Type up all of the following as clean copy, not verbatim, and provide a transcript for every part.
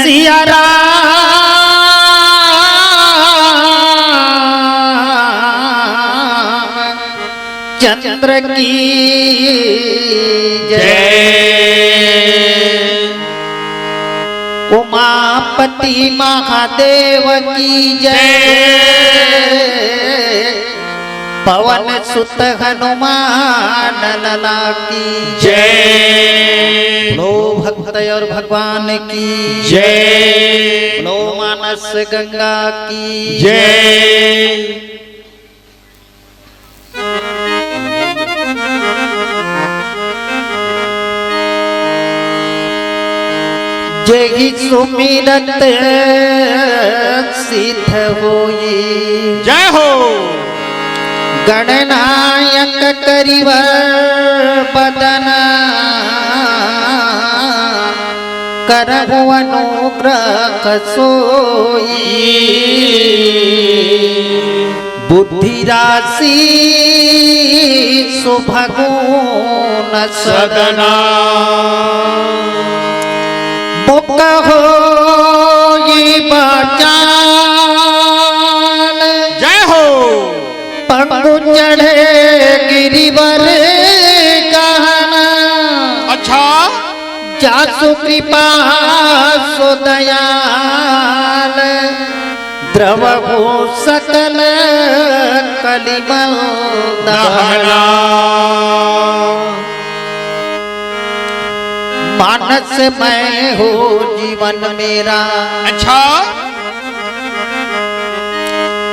सिया राम चंद्र की जय। उमापति महादेव की जय। पवन सुत हनुमान लला की जय। लो भक्त और भगवान की जय। लो मानस गंगा की जय। जेहि सुमिरत सिद्ध होई। जय हो। गणनायक करिव बदन करहु अनुग्रह सोई। बुद्धि राशि सुभगुण सदना मुख होई बचाल। जय हो। पंगु चढ़े गिरिवर कहना। अच्छा। जासु कृपा सो दयाल। द्रवहु सकल कलिमल दहना। मानस मैं हो जीवन मेरा। अच्छा।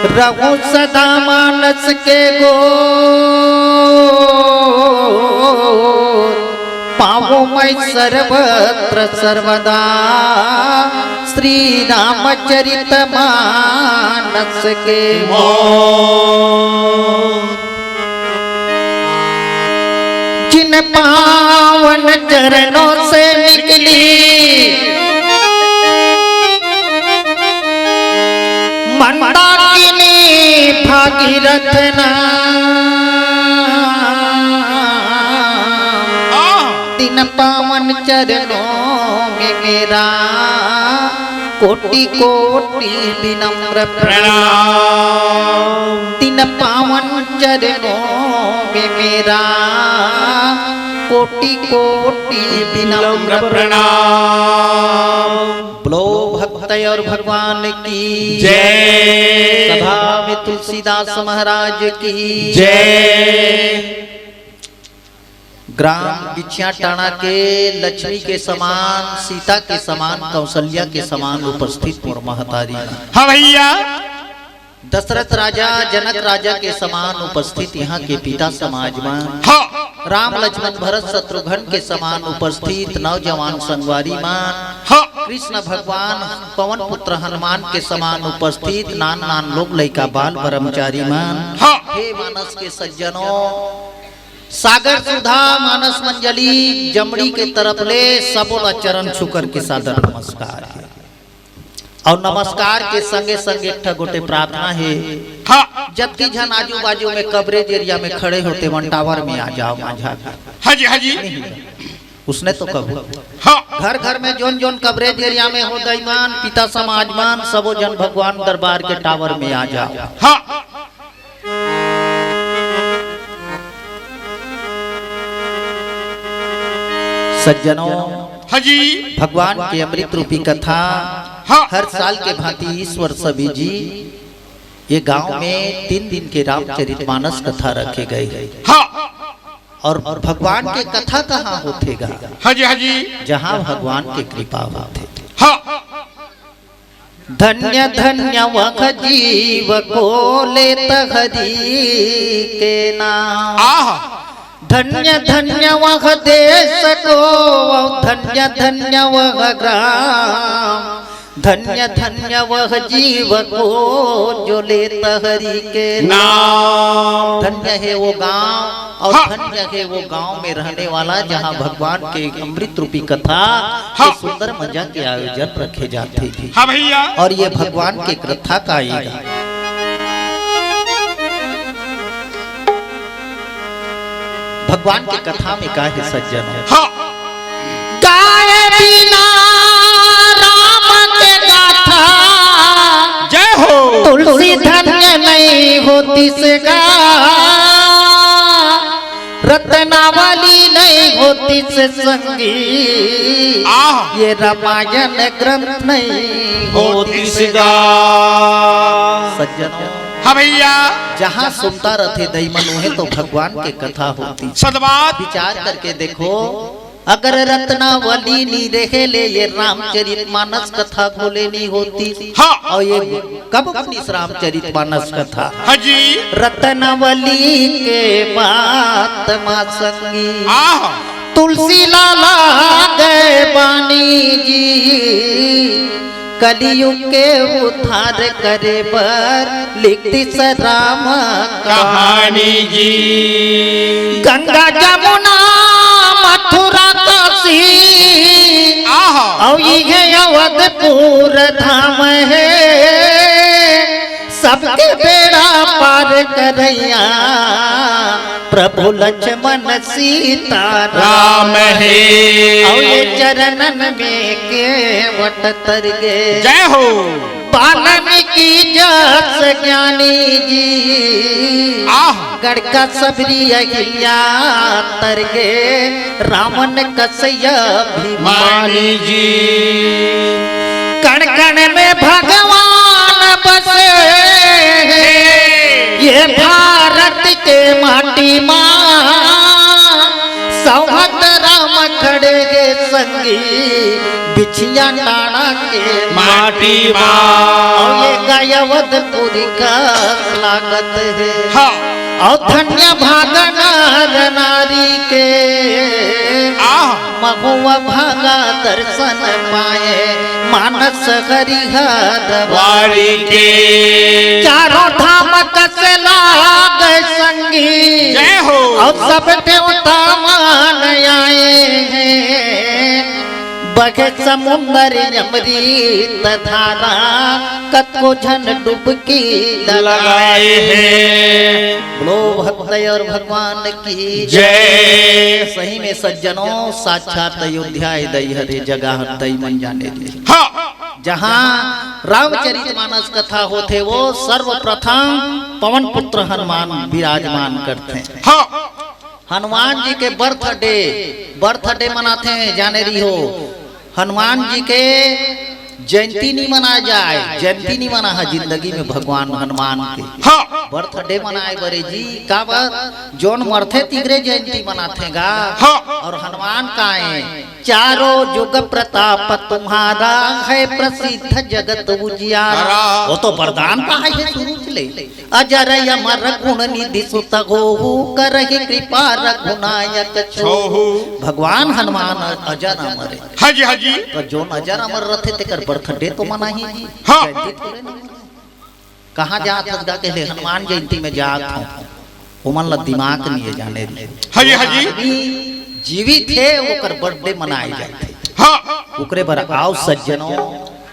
रहूं सदा मानस के गो। पाऊं मैं सर्वत्र सर्वदा श्री रामचरित मानस के जिन पावन चरणों से निकली मंदाकिनी भागीरथ नाम। दिन पावन चरणों में मेरा कोटि कोटि विनम्र प्रणाम। दिन पावन चरणों में मेरा कोटि कोटि विनम्र प्रणाम। बोलो भक्त और भगवान की जय। सभा में तुलसीदास महाराज की जय। ग्राम बिछिया टाणा के लक्ष्मी के समान, सीता के समान, कौशल्या के समान उपस्थित और महतारी। हाँ भैया। दशरथ राजा जनक राजा के समान उपस्थित यहाँ के पिता समाजमान। हाँ। राम लक्ष्मण भरत शत्रुघ्न के समान उपस्थित नौजवान संगवारी मान। हाँ। कृष्ण भगवान पवन पुत्र हनुमान के समान उपस्थित नान नान लोग लइका बाल ब्रह्मचारी मान। हाँ। हे मानस के सज्जनों, सागर सुधा मानस मंजली जमड़ी के तरफ ले सबोला चरण छुकर के सादर नमस्कार है। और नमस्कार के संगे संगे एक गोटे प्रार्थना है। हाँ। जबकि जन आजू बाजू में कवरेज एरिया में खड़े होते वन टावर में आ जाओ माझा। हाँ जी हाँ जी। उसने तो कबू। हाँ। घर घर में जोन जोन कवरेज एरिया में हो दैमान पिता समाजमान सबो जन भगवान दरबार के टावर में आ जाओ। हाँ। सज्जनों, हाँ जी। भगवान की अमृत रूपी कथा हाँ। हर साल के भांति इस वर्ष सभी जी ये गांव में 3 दिन के रामचरितमानस कथा रखे गए। हाँ। और भगवान के कथा कहाँ होतेगा? हाँ जी हाँ जी। जहाँ भगवान की कृपा होते। हाँ। धन्य धन्य वह जीव को लेत हरि के नाम। आह। धन्य धन्य वह देश को, धन्य धन्य वह ग्राम, धन्य धन्य वह जीव को जो लेता हरि के नाम। धन्य है वो गांव और धन्य है वो गांव में रहने वाला जहां भगवान के अमृत रूपी कथा के सुंदर मजा के आयोजन रखे जाते थे। हाँ भैया। और ये भगवान के कथा का आएगा। भगवान की कथा में क्या है सज्जनों? हाँ। गाय बिना राम नहीं होती सगा, रत्नावली नहीं होती से संगी, आह। ये रामायण ग्रंथ नहीं होती सगा। सज्जनों, हाँ भैया, जहाँ सुनता रहते दईमन है तो भगवान के कथा होती। सदबात विचार करके देखो, अगर रत्नावली नहीं रहे ले ये रामचरितमानस कथा खोले नहीं होती। हाँ। और ये कब बनी इस रामचरितमानस कथा? हाँ जी, रत्नावली के बात माँ संगी, आह। तुलसी लाला गए बानी जी, कलियुग के उद्धार करे बर लिखती स राम कहानी जी। गंगा जमुना मथुरा काशी, आह। और ये अवधपुर धाम है, सबके बेड़ा पार करैया प्रभु लक्ष्मण सीता राम है। और ये चरणन में केवट तर गए। जय हो। वाल्मीकि जस ज्ञानी जी, आह। गड़का सबरी अहिल्या तर गए, रावण कसैया मानी जी। कण कण में भगवान बसे, ये भारत के माटी माँ, सौहत राम खड़े गे संगी, बिछिया टाणा के माटी माँ। और ये गायवधपुरी का स्वागत है। हाँ। और धन्य भागन नर नारी के, आह। महुआ भागा दर्शन पाए, मानस हरिहर वारी के। चारों धाम कस लाग संगी, जय हो। और सब देवता मान आए हैं, बगे समुंदर अमृत धारा, कतको झन डुबकी लगाए हैं। बोलो भक्त और भगवान की जय। सही में सज्जनों, साक्षात अयोध्या दई हरे जगह दई मन जाने दे। हाँ। जहाँ रामचरितमानस कथा होते वो सर्वप्रथम पवन पुत्र हनुमान विराजमान करते हैं। हाँ। हनुमान जी के बर्थडे मनाते हैं, जाने रही हो। हनुमान जी के जयंती नहीं मनाया जाए, जयंती नहीं मना है जिंदगी में भगवान हनुमान के। हाँ। बर्थडे मनाए बरे जी का बात, जोन मरथे तिगरे जयंती मनाते गा। हाँ। और हनुमान का है, चारों जुग प्रताप तुम्हारा है, प्रसिद्ध जगत उजियारा। वो तो वरदान पाए है शुरू से ले, अजर अमर गुण निधि सुत होहु, करहि कृपा रघुनायक छोहु। भगवान हनुमान अजर अमर है। हाँ जी, हाँ जी। तो जोन अजर अमर रहते तेकर बर्थडे तो मना ही जी। हाँ। जयंती थोड़े ना। कहाँ जात हसगा के ले हनुमान जयंती में जात हूँ, उमन ला दिमाग नहीं है जाने दे। हाँ जी, हाँ जी। जीवित है ओकर बर्थडे मनाए जाते। हाँ। ओकरे बर आओ सज्जनों,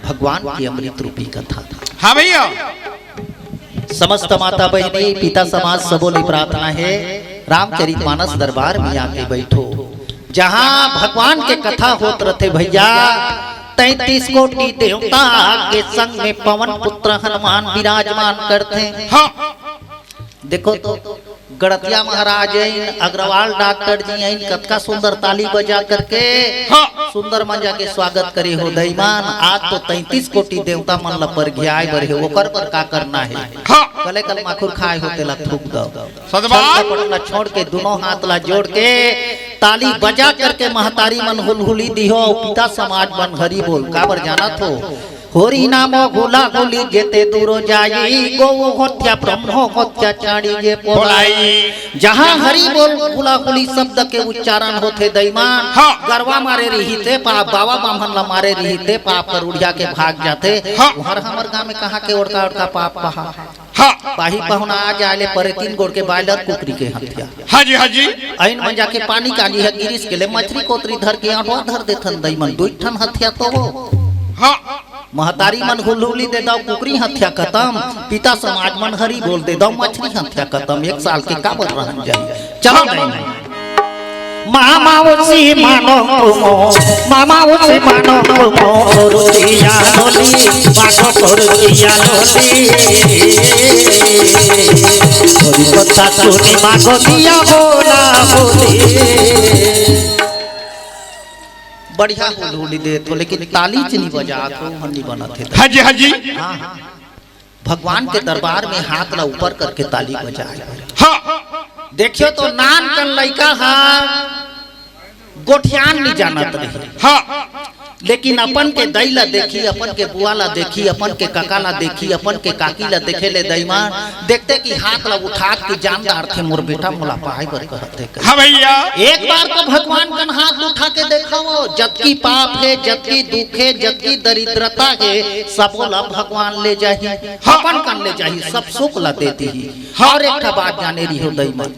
भगवान की अमृत रूपी कथा। हाँ भैया। समस्त माता बहनी पिता समाज सबों ने प्रार्थना है, रामचरितमानस दरबार में आके बैठो, जहाँ भगवान के कथा होत रहते भैया। 33 कोटि देवता के संग में पवन पुत्र हनुमान विराजमान करते हैं। हाँ। देखो तो गड़तिया महाराज अग्रवाल डॉक्टर जी हैं, कतका सुंदर ताली बजा करके हाँ। सुंदर मजा के स्वागत करे हो दईमान। आज तो 33 कोटि देवता मन ला पर घियाए बर है, ओकर पर का करना है। हाँ। कले कल माखुर खाए होते ला थूक दो। सदबात। ला छोड़ के दोनों हाथ ला जोड़ के ताली बजा करके महतारी मन हुलहुली दिहो, पिता समाज मन हरि बोल काबर जाना थो। होरी नामो गोला गोली जेते दूरो जाई, गो हत्या ब्रह्मो हत्या चाड़ी जे पोलाई। जहाँ हरि बोल गोला गोली शब्द के उच्चारण होते दईमान, हाँ। गरवा मारे रहीते पाप, बाबा बामन ला मारे रहीते पाप कर उड़िया के भाग जाते। हाँ। हर हमर गांव में कहा के ओड़का ओड़का पाप पहा। हाँ। पाही पहुना आ जाले परे 3 गोड़ के बायलर कुकरी के हत्या। हाँ जी, हाँ जी। ऐन में जाके पानी काली है गिरीश के ले मछली कोतरी धर के आंटवा धर देथन दईमन, 2 ठन हत्या तो हो। हाँ। महतारी मन हुलहुली दे दो कुकरी हत्या खत्म, पिता समाज मन हरी बोल दे दो मछली हत्या खत्म। 1 साल के काबर रहन जाई। चलो नहीं मामा उसी मानो कुमो मामा उसी मानो कुमो रुचिया लोली माको रुचिया लोली थोड़ी पत्ता चुनी माको दिया बोला बोली बढ़िया होली दे तो लेकिन ताली चनी बजा तो हन्नी बना थे। हाँ जी हाँ जी। हाँ भगवान के दरबार में हाथ ला ऊपर करके ताली बजाए। हाँ देखियो तो नान कन लइका हा गोठियान नहीं जानत रही। हाँ लेकिन अपन के दैला देखी अपन के बुआ ला देखी अपन के काका ला देखी अपन के काकी ला देखे ले दैमान देखते कि हाथ ला उठा के जानदार थे मोर बेटा मोला पढ़ाई बर कहते। हाँ भैया एक बार तो भगवान कन हाथ उठा के देखाओ जबकि पाप है जबकि दुख है जबकि दरिद्रता है सब ला भगवान ले जाही अपन कन ले जाही सब सुख ला देती ही। और एक बात जाने रही हो दैमान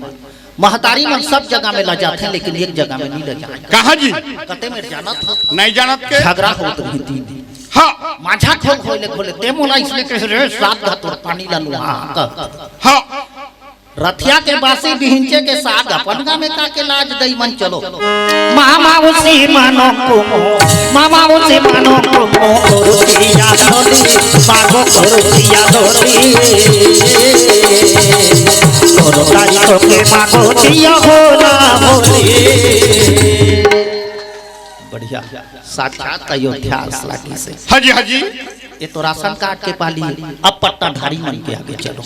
महतारी मन सब जगह में ला जाते हैं लेकिन एक जगह में नहीं ले जाते। कहाँ जी? कते में जानत हो नहीं जानत के झगड़ा होत रही थी। हाँ माझा खोल खोले खोले ते मोला इसलिए कह रे साथ धा तोर पानी ला लुहा। हाँ रथिया के बासी बिहिंचे के साथ अपन गा में का के लाज दई मन चलो मामा उसी मानो कुमो मामा उसी मानो कुमो रुचिया लोली बागो रुचिया लोली तोरो तारी तो के मागो दिया होला बोली। बढ़िया साक्षात अयोध्या लागी से। हाँ जी हाँ जी। ये तो राशन कार्ड के पाली अब पट्टाधारी मन के आगे चलो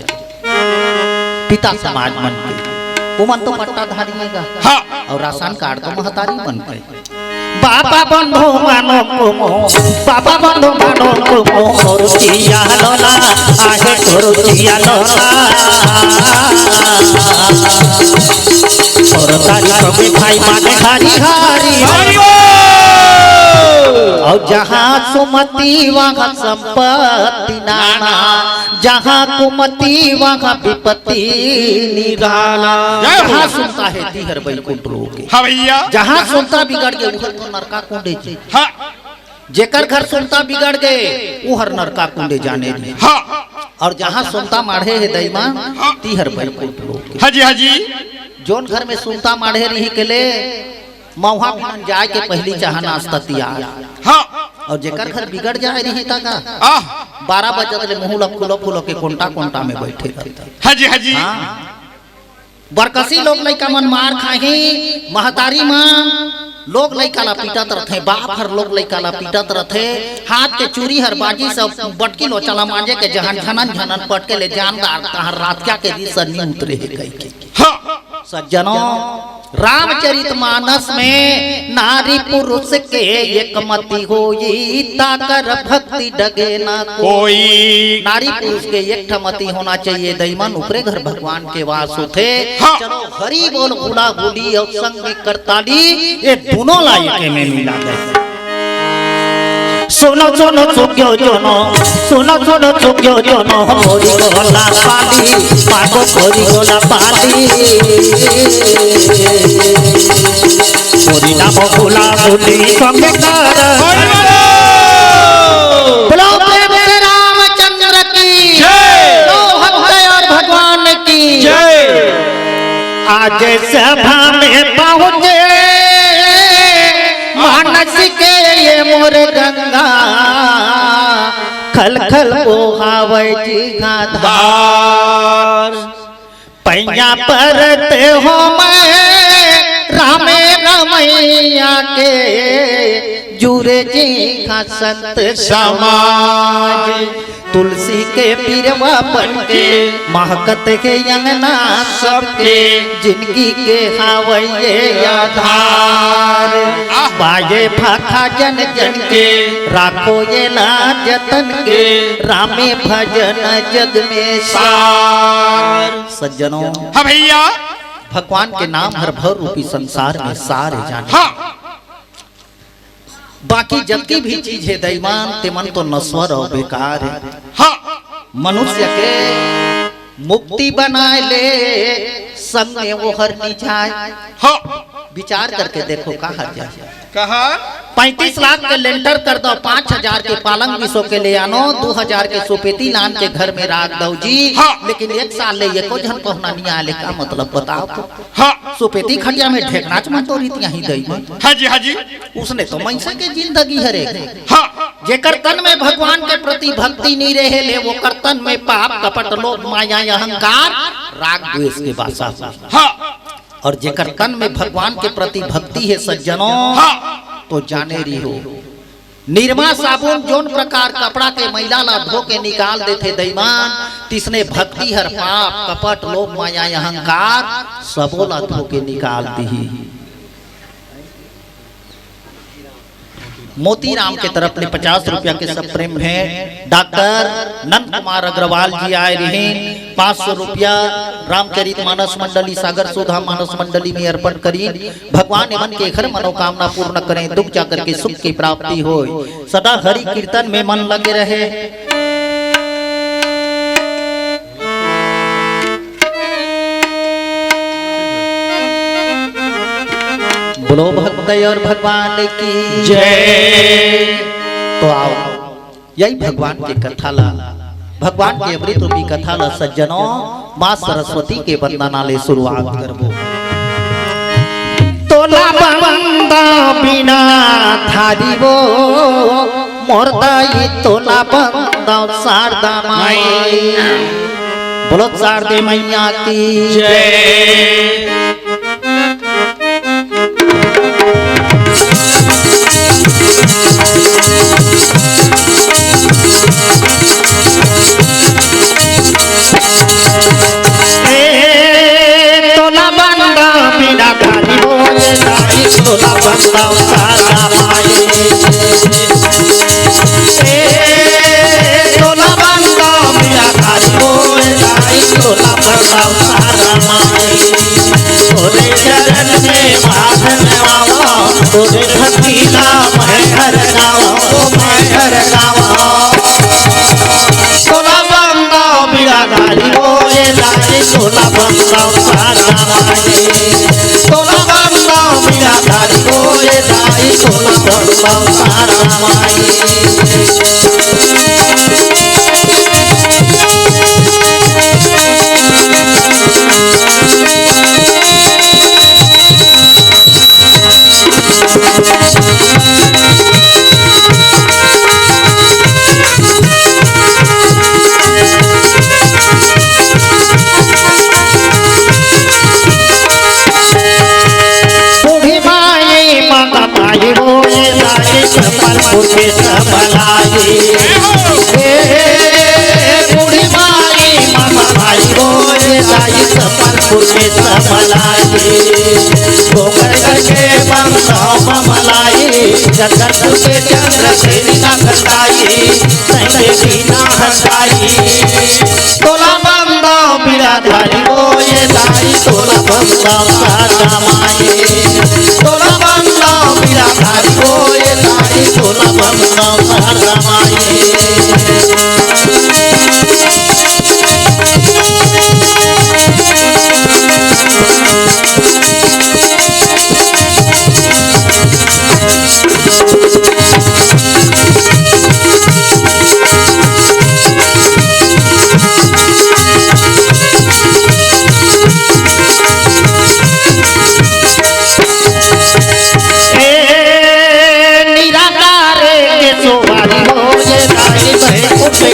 पिता समाज मन के वो मन तो पट्टाधारी का। हाँ और राशन कार्ड तो महतारी मन के। बाबा बंधु मानो कुमो बाबा बंधु मानो कुमो रुचिया लोला आहे रुचिया लोला और तारी तो मिठाई माने हरी हरी और जहाँ सुमति वहाँ संपत्ति नाना जहाँ कुमति वहाँ विपत्ति निराला। जहाँ सुनता है तीहर बैकुंठ लोग। हाँ भैया जहाँ सुनता बिगड़ गए उहर तो नरका कुंडे जी। हाँ जेकर घर सुनता बिगड़ गए उहर नरका कुंडे जाने दी। हाँ और जहाँ सुनता माढ़े है दैमा तीहर बैकुंठ लोग। हाँ जी हाँ जी। जोन घर में सुनता माढ़े रही के ले मौहा फिरन जाए के पहली चाह नाश्ता तैयार। हाँ और जेकर घर बिगड़ जाए रही ता का 12 बजे ले मुंह ला फूलो फूलो के कोंटा कोंटा में बैठे रहता। हाँ जी हाँ जी। बरकसी लोग लइका मन मार खाही महतारी मन लोग लइका ला पीटत रहथे बाप हर लोग लइका ला पीटत रहथे हाथ के चूड़ी हर बाजी सब बटकी लो चला मांजे के जहन झनन झनन पटके ले जानदार तहर रात क्या के दिस नी उतरे है कह के। हाँ सज्जनों रामचरितमानस में नारी पुरुष के एक मति होई ताकर भक्ति डगे ना कोई। नारी पुरुष के एक मति होना चाहिए दैमन ऊपरे घर भगवान के वास होते। हाँ। चलो हरि बोल गुला गुली और संग में करताली ये दोनों लायक में मिला गए। सुनो सुनो सुग्यो जोनो सुनो सुनो सुग्यो जोनो मोरी गोला पाली पागो मोरी गोला पाली मोरी नामो गुला गुली संगे कर बोलो प्रेम से रामचंद्र की जय। लो भक्त और भगवान की जय। आज सभा में पहुंचे मानस के ये मोर गंगा खल खल पोहावे जी धार पैया परत हो मैं रामे रमैया के जुरे जी का संत समाज तुलसी के पीरवा बन के महकत के अंगना सबके जिनकी के हावये आधार बाजे भाखा जन जन के राखो ये ना जतन के रामे भजन जग में सार। सज्जनों हाँ भैया भगवान के नाम हर भर रूपी संसार में सारे जाने। हाँ बाकी जबकि भी चीज है दैमान ते मन तो नश्वर और बेकार है। हाँ मनुष्य के मुक्ति बनाए ले संग में वो हर जाए। हाँ विचार करके देखो कहा जाए कहा 35 लाख के लेंटर कर दो, 5000 के पालंग विसो के ले आनो, 2000 के सोपेती लान के घर में राख दो जी। हाँ। लेकिन 1 साल ले ये को जन पहुना नहीं आले का मतलब बताओ तो। हाँ सोपेती खटिया में ढेकनाच में तो रीतियां ही दई में। हाँ जी हाँ जी। उसने तो मनसा के जिंदगी हरे। हाँ जेकर तन में भगवान के प्रति भक्ति नहीं रहे ले, वो कर्तन में पाप कपट लोभ माया अहंकार राग द्वेष के बासा। हाँ और जेकर तन में भगवान के प्रति भक्ति है सज्जनों, हाँ तो जाने रही हो निर्मा साबुन जोन प्रकार कपड़ा के मैला ला धो के निकाल देते दैमान, तिसने भक्ति हर पाप कपट लोभ माया अहंकार सबो ला धो के निकाल दी। मोतीराम के तरफ ले 50 रुपया के सब प्रेम है। डॉक्टर नंद कुमार अग्रवाल जी आए रहे, 500 रुपया रामचरित मानस मंडली सागर सुधा मानस मंडली में अर्पण करी। भगवान एवं के घर मनोकामना पूर्ण करें, दुख जाकर के सुख की प्राप्ति हो, सदा हरि कीर्तन में मन लगे रहे। बोलो भक्त और भगवान की जय। तो आओ यही भगवान की कथा ला, भगवान के अमृत रूपी कथा ला सज्जनों माँ सरस्वती के वंदना ले शुरुआत करबो। तोला बंदा बिना थारी वो मोरदाई तोला बंदा शारदा माई। बोलो शारदे मैया की जय। तोला बंदा बिना धारी हो तोला बंदा सारा माई। तोला बंदा बिना धारी हो तोला बंदा सारा माई। तोरे चरण में बाधन आवा, तोरे भक्ति नाम है हर गावा, ओ मैं हर गावा। तोला बंदा बिना धारी हो तोला बंदा सारा माई। तोला बंदा बिना धारी हो तोला बंदा सारा माई। सबलपुर के सबलाई बूढ़ी माई मामा भाई बोले दाई सबलपुर के सबलाई। गोबर करके बंदा ममलाई जगत के चंद्र से ना खटाई सही बिना हंसाई। तोला बंदा बिराधारी बोले दाई तोला बंदा सारा माई। तोला बंदा बिराधारी बोले तोला बंदा सारा माई।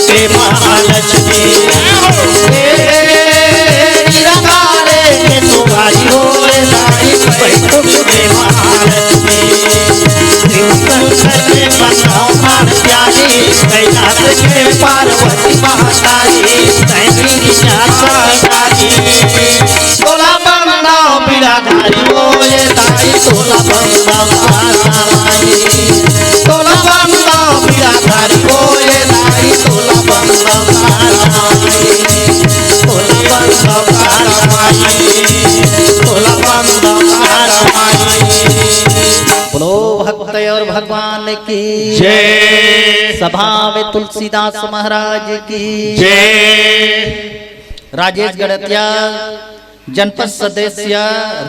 के महालक्ष्मी निराकारे के तुम्हारी हो लाई बैकुंठ के महालक्ष्मी। शंकर के बनाओ मान प्यारी कैलाश के पार्वती महातारी तैरी सारी। तोला बंदा बिराधारी हो लाई तोला बंदा सारा माई। तोला बंदा बिराधारी हो तोला बंदा सारा माई। तोला बंदा सारा माई। तोला बंदा सारा माई। बोलो भक्त और भगवान की जय। सभा में तुलसीदास महाराज की जय। राजेश गणतिया जनपद सदस्य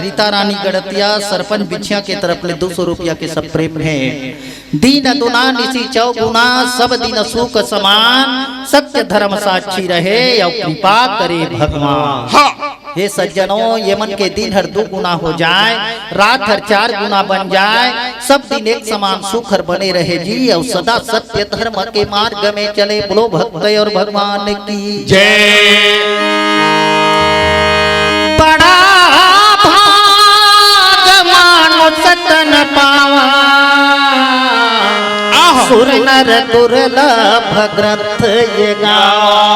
रीता रानी गड़तिया सरपंच बिछिया के तरफ ले 200 रुपया के सब प्रेम है। दीन दुना निसी चौगुना सब दिन सुख समान सत्य धर्म साक्षी रहे और कृपा करे भगवान। हे सज्जनों, ये मन के दिन हर 2 गुना हो जाए, रात हर 4 गुना बन जाए, सब दिन एक समान सुखर बने रहे जी और सदा सत्य धर्म के मार्ग में चले। बोलो भक्त और भगवान की जय। बड़ा भाग मानो सतन पावा, सुर नर दुर्लभ ग्रंथ ये गावा।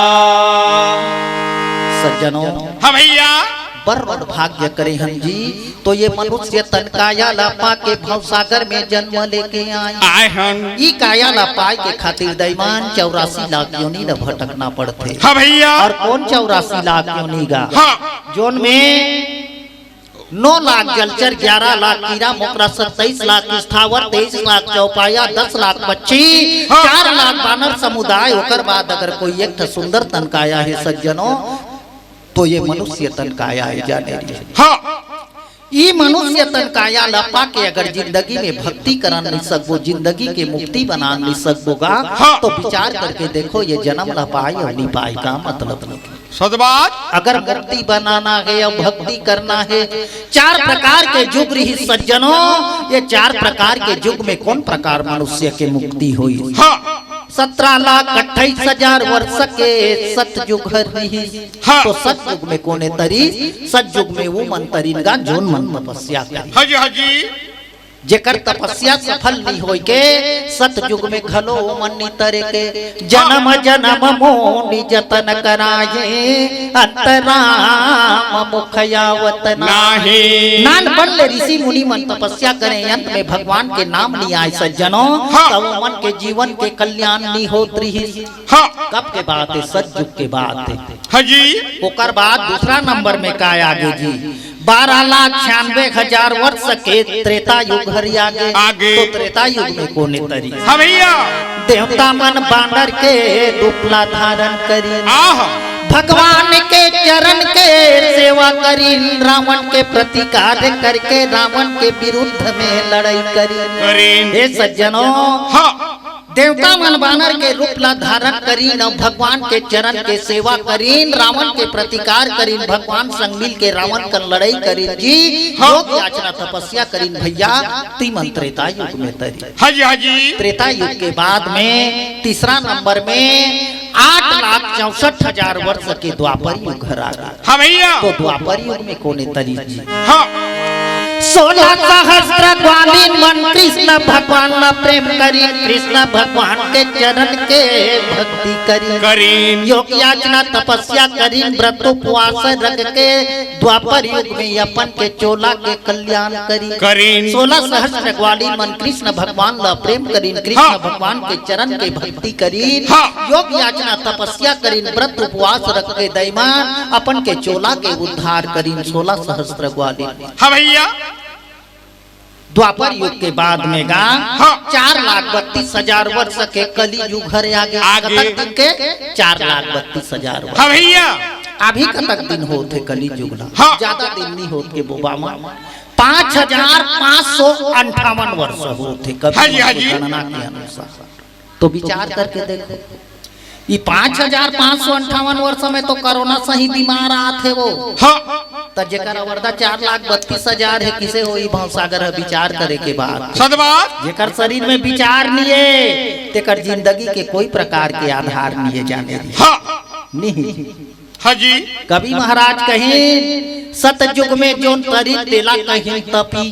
सज्जनों, हाँ भैया, बड़ भाग्य करे हम जी तो ये मनुष्य तन काया लापा के भवसागर में जन्म लेके आए हैं। ई काया लापा के खातिर दैमान 84 लाख योनि न भटकना पड़ते। हाँ भैया, और कौन 84 लाख योनि गा? हाँ, जोन में 9 लाख जलचर, 11 लाख कीड़ा मोकरा, 27 लाख स्थावर, 23 लाख चौपाया, 10 लाख पक्षी, 4 लाख बानर समुदाय। ओकर बाद अगर कोई एक सुंदर तन काया है सज्जनों तो ये मनुष्य तन काया है जाने। हाँ, ये मनुष्य तन काया लपा के अगर जिंदगी में भक्ति करा नहीं सकबो, जिंदगी के मुक्ति बना नहीं सकबोगा तो विचार करके देखो ये जन्म ला पाए और नहीं पाए का मतलब नहीं। सदबात, अगर मुक्ति बनाना है और भक्ति करना है, 4 प्रकार के युग रही सज्जनों। ये 4 प्रकार के युग में कौन प्रकार मनुष्य के मुक्ति हुई? हाँ, 17,28,000 वर्ष के सतयुग रही। हाँ। तो सतयुग में कोने तरी? सतयुग में वो मन तरीन गा जोन मन तपस्या करी। हाँ जी, हाँ जी, जेकर तपस्या सफल नहीं होई के सतयुग में खलो मन्नी तरे के जन्म जन्म मोनि जतन कराए अंतराम मुखयावत नाही। नान बन ले ऋषि मुनि मन तपस्या करें, अंत में भगवान के नाम नहीं आए सज्जनों तब मन के जीवन के कल्याण नहीं होत रही। हाँ, कब के बात है? सतयुग के बात है। हाँ जी, ओकर बाद दूसरा नंबर में का आगे जी 12,96,000 वर्ष के त्रेता युग हरि आगे। तो त्रेता युग में कोने तरी? हाँ भैया, देवता मन बानर के रूपला धारण करी, आह, भगवान के चरण के सेवा करी, रावण के प्रतिकार करके रावण के विरुद्ध में लड़ाई करी। हे सज्जनों, हाँ, देवता मन बानर के रूप ला धारण करीन, भगवान के चरण के सेवा करीन, रावण के प्रतिकार करीन, भगवान संग मिल के रावण का लड़ाई करीन जी। योग याचना तपस्या करीन भैया। तीन त्रेता युग में तरी। हाँ जी, हाँ जी, त्रेता युग के बाद में तीसरा नंबर में 8,64,000 वर्ष के द्वापर युग आ गया। हाँ भैया, तो द्वापर युग में कोने तरी जी? हाँ, 16 सहस्त्र ग्वालीन मन कृष्ण भगवान न प्रेम करी, कृष्ण भगवान के चरण के भक्ति करी, योग याचना तपस्या करी, व्रत उपवास रख के द्वापर युग में अपन के चोला के कल्याण करी। 16 सहस्त्र ग्वालीन मन कृष्ण भगवान न प्रेम करी, कृष्ण भगवान के चरण के भक्ति करी, योग याचना तपस्या करी, व्रत उपवास रख के दैमान अपन के चोला के उद्धार करी। 16 सहस्त्र ग्वालीन। हाँ भैया, द्वापर युग के बाद में गा 4,32,000 वर्ष के कली युग हरे आगे। कतक दिन के 4,32,000 वर्ष। हाँ भैया, अभी कतक दिन होते कली युग ला? हाँ। ज्यादा दिन नहीं होते बोबा मां। 5,558 वर्ष होते हाँ जी, हाँ जी। गणना के अनुसार। तो विचार करके देखो ये 5,558 वर्ष में तो कोरोना सही बीमार आते वो। हाँ, तो जेकर वर्दा 4,32,000 है किसे हो भवसागर है? विचार करे के बाद सदबात, जेकर शरीर में विचार नहीं है तेकर जिंदगी के कोई प्रकार के आधार नहीं है जाने हाँ, नहीं। हाँ जी, कवि महाराज कहीं सतयुग में जोन तरी तेला कहीं तपी,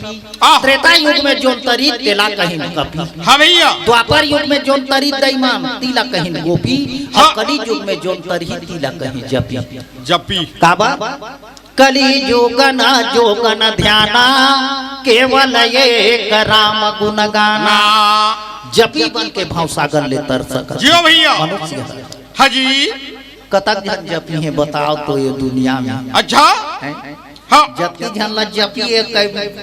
त्रेता युग में जोन तरी तेला कहीं कपी, हाँ भैया, द्वापर युग में जोन तरी दैमान तीला कहीं गोपी, और कली युग में जोन तरी तीला कहीं जपी। जपी काबा कली जोगन जोगन ध्याना केवल एक राम गुण गाना, जपी बन के भवसागर ले तर सकत जियो भैया। मनुष्य है। हाँ जी, कतक जन जपी है बताओ तो ये दुनिया में? अच्छा, हैं? हाँ, जपी जन ला जपी एक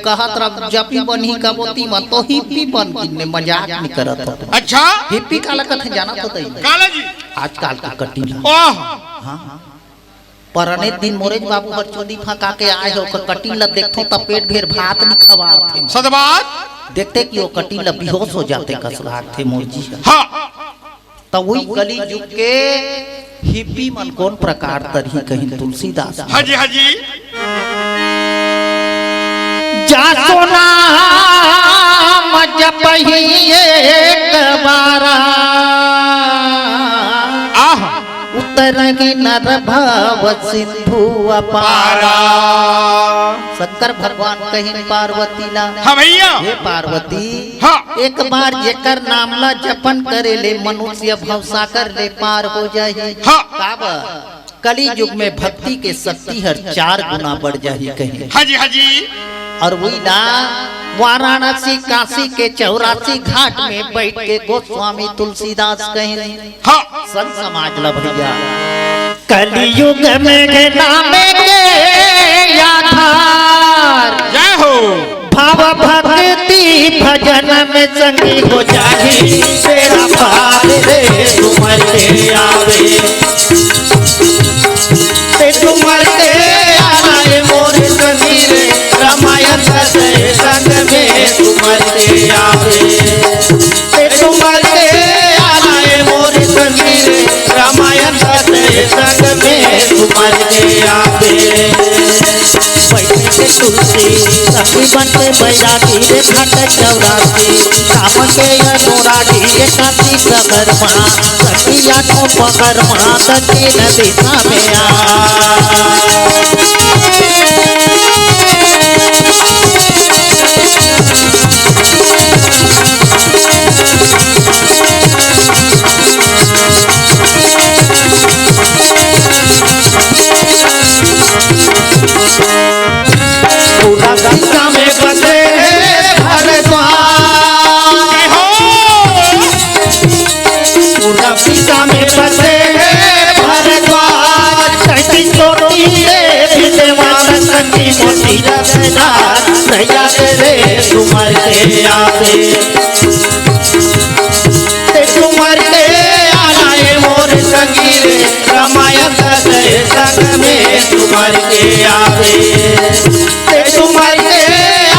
कहत रह जपी बनी का बोती मत तो हिप्पी बन किन्ने मजाक नहीं करत हो। अच्छा, हिप्पी काला कथे जाना तो तई काला जी, आजकल का कटिला। ओह, हां परने दिन मोरेज बाबू हर चोदी फका के आए हो कटी ल देखो त पेट भेर भात नहीं खवाते सदबात देखते कि वो कटी ल बेहोश हो जाते कसलात थे मोर जी हाँ तो वही कली युग के हिप्पी मन कौन प्रकार तरही कहीं तुलसीदास हाजी हाजी जा सोना जपही एक बारा आह उतरगी नर भाव सिंधु अपारा शंकर भगवान कहीं पार्वती ला हाँ भैया हे पार्वती हाँ एक बार जेकर नामला जपन करे ले मनुष्य भवसाकर ले पार हो जाही हाँ काब कली युग में भक्ति के शक्ति हर 4 गुना बढ़ जाही कहीं हाजी हाजी और वही ना वाराणसी काशी के 84 घाट में बैठ के गोस्वामी तुलसीदास कहीं हाँ संत समाज ला भैया कलियुग में नामे के आधार जय हो भाव भक्ति भजन में संगी हो जाही तेरा पार रे तुमर के आवे ते तुमर के आए मोर संगी रे रामायण सजय संग में तुमर के आवे ते तुमर के आए मोर संगी रे रामायण सजय संग में तुमर के आवे बैठे के तुलसी सखी बनते बैरागी रे घाट 84 राम के अनुरागी एकासी सगरमा सखिया को पकरमा दक्षिण दिशा में पूरा गंगा में बसे पूरा गंगा में बसे भरद्वाज सती छोटी संगी मोती रसदार सैया रे तुमर के आवे ते तुमर के आए मोर संगी रे रामायण सजय संग में तुमर के आवे ते तुमर के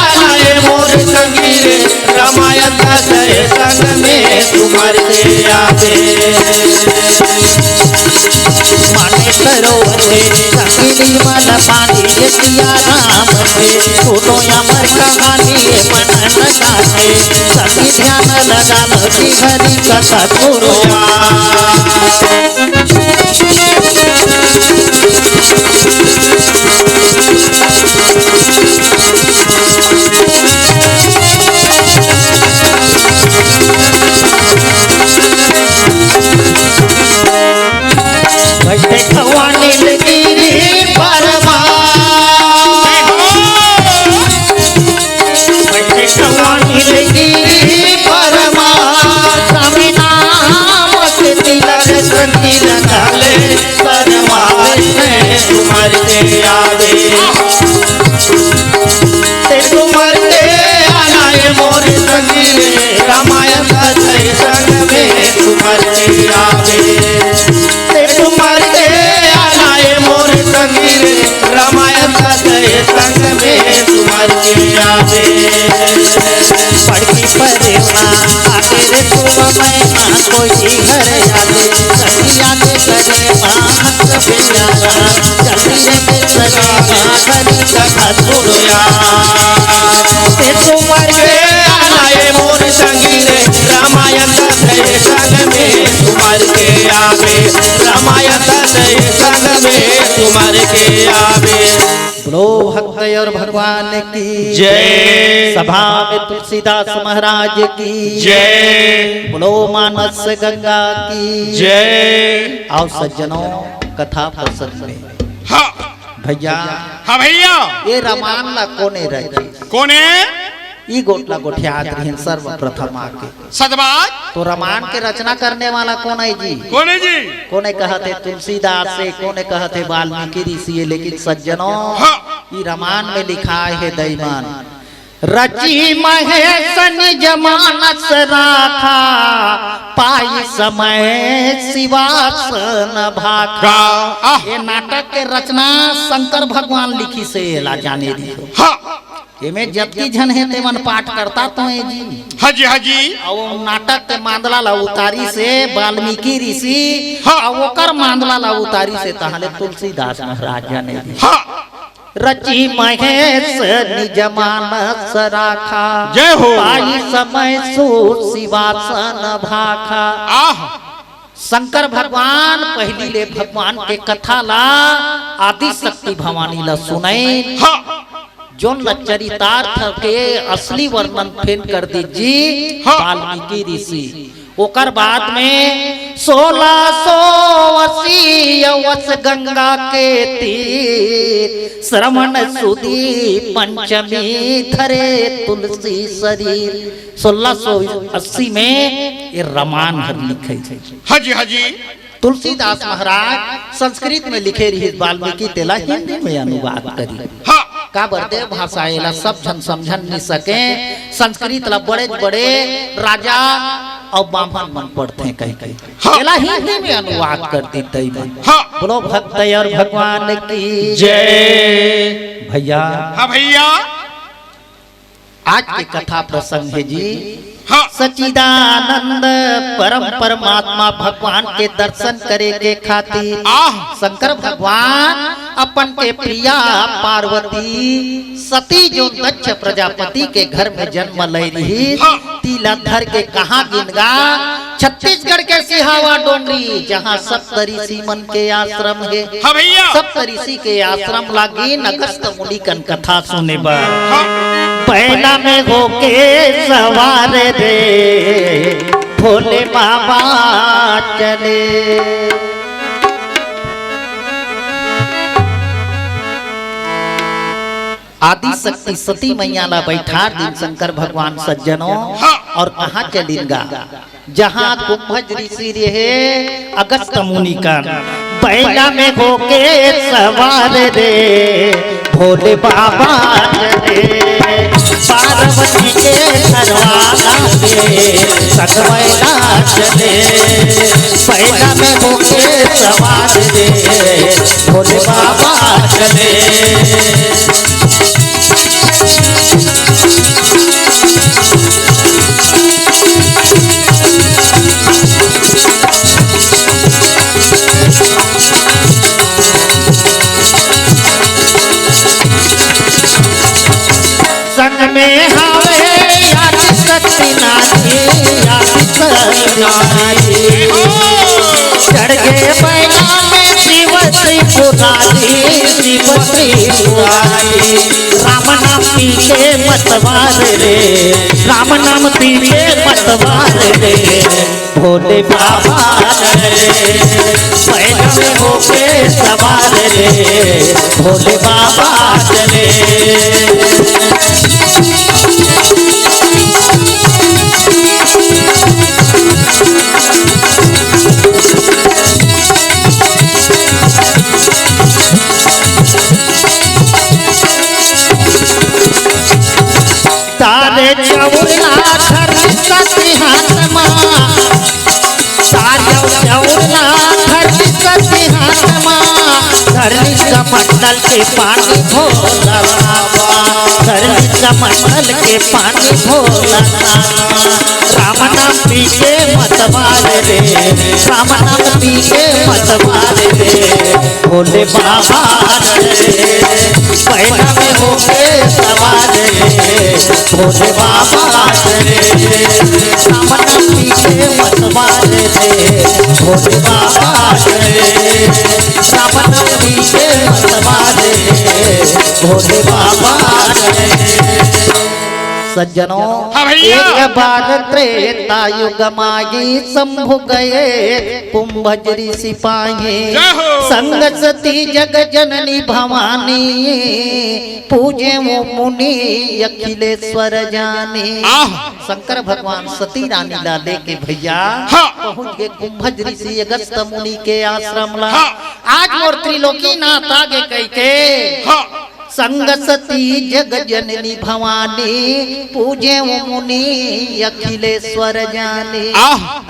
आए मोर संगी रे रामायण सजय संग में तुमर के आवे माने सरोवर थे सखी मन पानी जिया राम थे सुनो अमर कहानी मन लगाते सखी ध्यान लगा लगी हरि कथा सुनो बैठे खवानी लगी परमा बैठे खवानी लगी परमा स्वामी नाम के तिलक संगी लगाले परमा तुमर के आवे ते तुमर के आए मोर संगी रे रामायण सजय संग में तुमर के आवे तुमर के आए मोर संगी रे रामायण सजय संग में तुमर के आवे पढ़ी परेवा आगे रे तुम मैं कोई घर आवे सही आगे करे मां बिना जल्दी रे सगे हरि कथा सुनया ते तुमर के आए मोर संगी रे रामायण सजय संग में तुमर के आवे रामायण सजय संग में तुमर के आवे बोलो भक्त और भगवान की जय सभा में तुलसीदास महाराज की जय बोलो मानस गंगा की जय आओ सज्जनों कथा प्रसंग में हाँ भैया हाँ भैया ये रामायण ला कोने रहे कोने ई गोटला गोठियात रहिन सर्वप्रथम आके सदबात तो रामायण के रचना करने वाला कौन है जी कोने जी कोने कहते तुलसीदास से कोने कहते वाल्मीकि ऋषि लेकिन सज्जनों हाँ ई रामायण में लिखा है दैमान रची महेश निज मानस राखा पाई समय शिवासन भाखा। ये नाटक के रचना शंकर भगवान लिखी से ला जाने दियो। हाँ एमे जबकि जन है तेमन पाठ करता तो है जी। हाजी हाजी और नाटक के मांदला ला उतारी से वाल्मीकि ऋषि हाँ। और ओकर मांदला ला उतारी से तहाले तुलसीदास महाराज जाने दी। हाँ रची महेश निज मानस राखा जय हो। पाई समय सो शिवासन भाखा। आह शंकर भगवान पहली ले भगवान के कथा ला आदि शक्ति भवानी ला सुनाई। हाँ जोन ला चरितार्थ के असली वर्णन फेन कर दीजिए हाँ। वाल्मीकि ऋषि। ओकर बाद में 1680 वर्ष गंगा के तीर श्रवण सुदी पंचमी धरे तुलसी शरीर। 1680 में ये रामायण हर लिखे थे। हाजी हाजी तुलसीदास महाराज संस्कृत में लिखे रही वाल्मीकि तेला हिंदी में अनुवाद करी। हाँ का बरदे भाषा एला सब जन समझन नहीं सके। संस्कृत ला बड़े बड़े राजा और ब्राह्मण मन पढ़ते हैं कहीं कहीं। हाँ। एला हिंदी में अनुवाद कर देते हैं। हाँ बोलो भक्त और भगवान की जय। भैया हाँ भैया आज की कथा प्रसंग है जी। हाँ सच्चिदानंद परम परमात्मा भगवान के दर्शन करे के खातिर आह शंकर भगवान अपन के प्रिया पार्वती सती जो दक्ष प्रजापति के घर में जन्म ले रही तिला धर के कहा गिनगा छत्तीसगढ़ के सिहावा डोंगरी जहाँ सप्तऋषि मन के आश्रम है। हाँ भैया सप्तऋषि के आश्रम लागी अगस्त मुनि कन कथा सुने बा। हाँ पहला में होके सवार रे भोले बाबा चले। आदि शक्ति सती मैया ला बैठा दिन शंकर भगवान सज्जनों और कहाँ चलिंगा जहाँ कुंभज ऋषि रहे अगस्त मुनि का। पहला में होके सवार रे भोले बाबा चले पार्वती के घरवाला के सगवैला चले। पहला में होके सवार रे भोले बाबा चले। संग में हावे आदि शक्ति नाथी आदि शक्ति नाथी चढ़ गए बैला में शिव त्रिपुरारी शिव त्रिपुरारी। राम नाम पी के मतवार रे राम नाम पी के मतवार रे भोले बाबा रे। बैला में होके सवार रे भोले बाबा चले। तारे चौला धर सती हाथ माँ तारे चौला धर सती हाथ माँ धरनी कमंडल के पानी भोला धरनी कमंडल के पानी भोला। राम नाम पी के मतवार रे राम नाम पी के मतवार रे भोले बाबा रे। पहला में होके सवार रे भोले बाबा रे राम नाम पी के मतवार रे भोले बाबा रे राम नाम पी के मतवार रे भोले बाबा रे। सज्जनों हाँ भैया। एक बार त्रेता युग माई शंभु गए कुंभज ऋषि पाए जय हो। संग सती जग जननी भवानी पूजे वो मुनि अखिलेश्वर जानी। आह शंकर भगवान सती रानी ला लेके भैया हाँ। पहुंच गए कुंभज ऋषि अगस्त मुनि के आश्रम ला। हाँ। आज मोर त्रिलोकी नाथ आगे कह के हाँ संग सती जग जननी भवानी पूजे वो मुनि अखिलेश्वर जानी।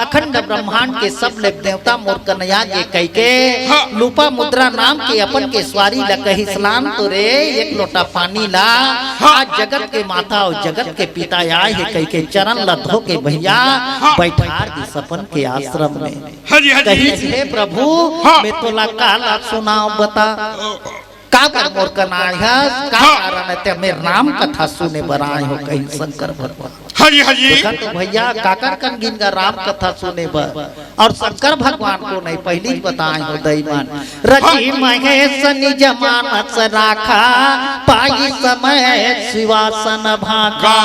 अखंड ब्रह्मांड के सब ले देवता मोर कन्हैया के कह के लूपा मुद्रा नाम के अपन के स्वारी ला कही स्नान तो रे एक लोटा पानी ला। आज जगत के माता और जगत के पिता आए है कह के चरण ला धो के भैया बैठार दी सपन के आश्रम में। कही हे प्रभु मैं तोला काला सुनाओ बता का कर मोर कन्हैया का कारण है ते मेरे नाम कथा सुने बराए हो कहीं शंकर भगवान। तो भैया काकर कन गिन का राम कथा सुने बर और शंकर भगवान को नहीं पहली बताए हो दैमान। रची महेश निज मानस राखा पाई समय शिवासन भागा।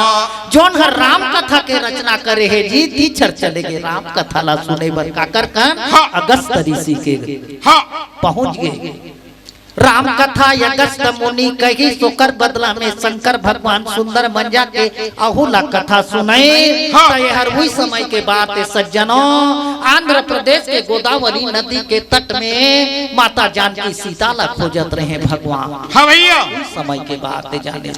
जोन हर राम कथा के रचना करे है जी तीछर चलेगे राम कथा ला सुने बर काकर कन अगस्त ऋषि के पहुंच गए। राम कथा अगस्त मुनि कही सोकर बदला में शंकर भगवान सुंदर मंजा के अहुला कथा सुनाए। हर वही समय के बात है सज्जनों, आंध्र प्रदेश के गोदावरी नदी के तट में माता जानकी सीता ला खोजत रहे भगवान। हाँ भैया समय के बात है जाने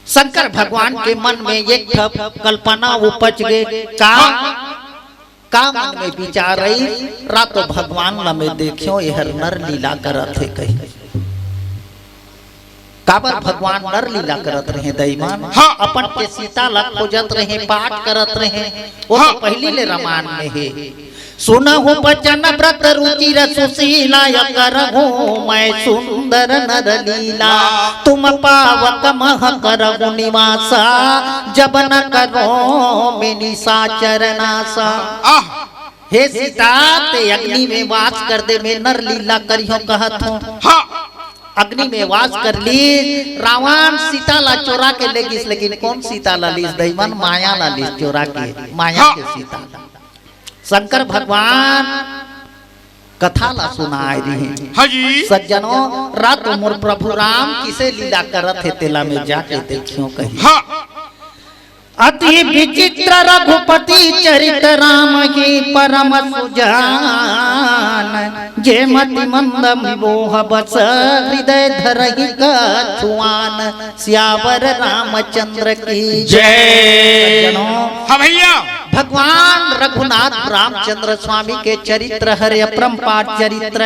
शंकर भगवान के मन में एक कल्पना उपज गए का मन में विचार रही रातो भगवान ला में देखियो यहर नर लीला करत है कही काबर भगवान नर लीला करत रहे दैमान। अपन के सीता ला खोजत रहे पाठ करत रहे वो तो पहली ले रामायण में है। सुना हो बचन व्रत रुचिर सुशीला करहु मैं सुंदर नर लीला तुम पावक मह करहु निवासा जब न करो मेनी साचरनासा। हे सीता ते अग्नि में वास कर दे मैं नर लीला करियो कहत हूँ। अग्नि में वास कर ली रावण सीता ला चोरा के ले गिस लेकिन कौन सीता ला लीस दैवन माया ला लीस चोरा के माया के सीता ला। शंकर भगवान कथा ला सुनाए रही सज्जनों रात मोर प्रभु राम किसे लीला करत है तेला में जाके देखियो कही। अति विचित्र रघुपति चरित राम की परम सुजान जे मति मंद मोह बस हृदय धरहि कछुआन सियावर रामचंद्र की जय। हाँ भैया भगवान रघुनाथ रामचंद्र स्वामी के चरित्र हरे अपरंपार चरित्र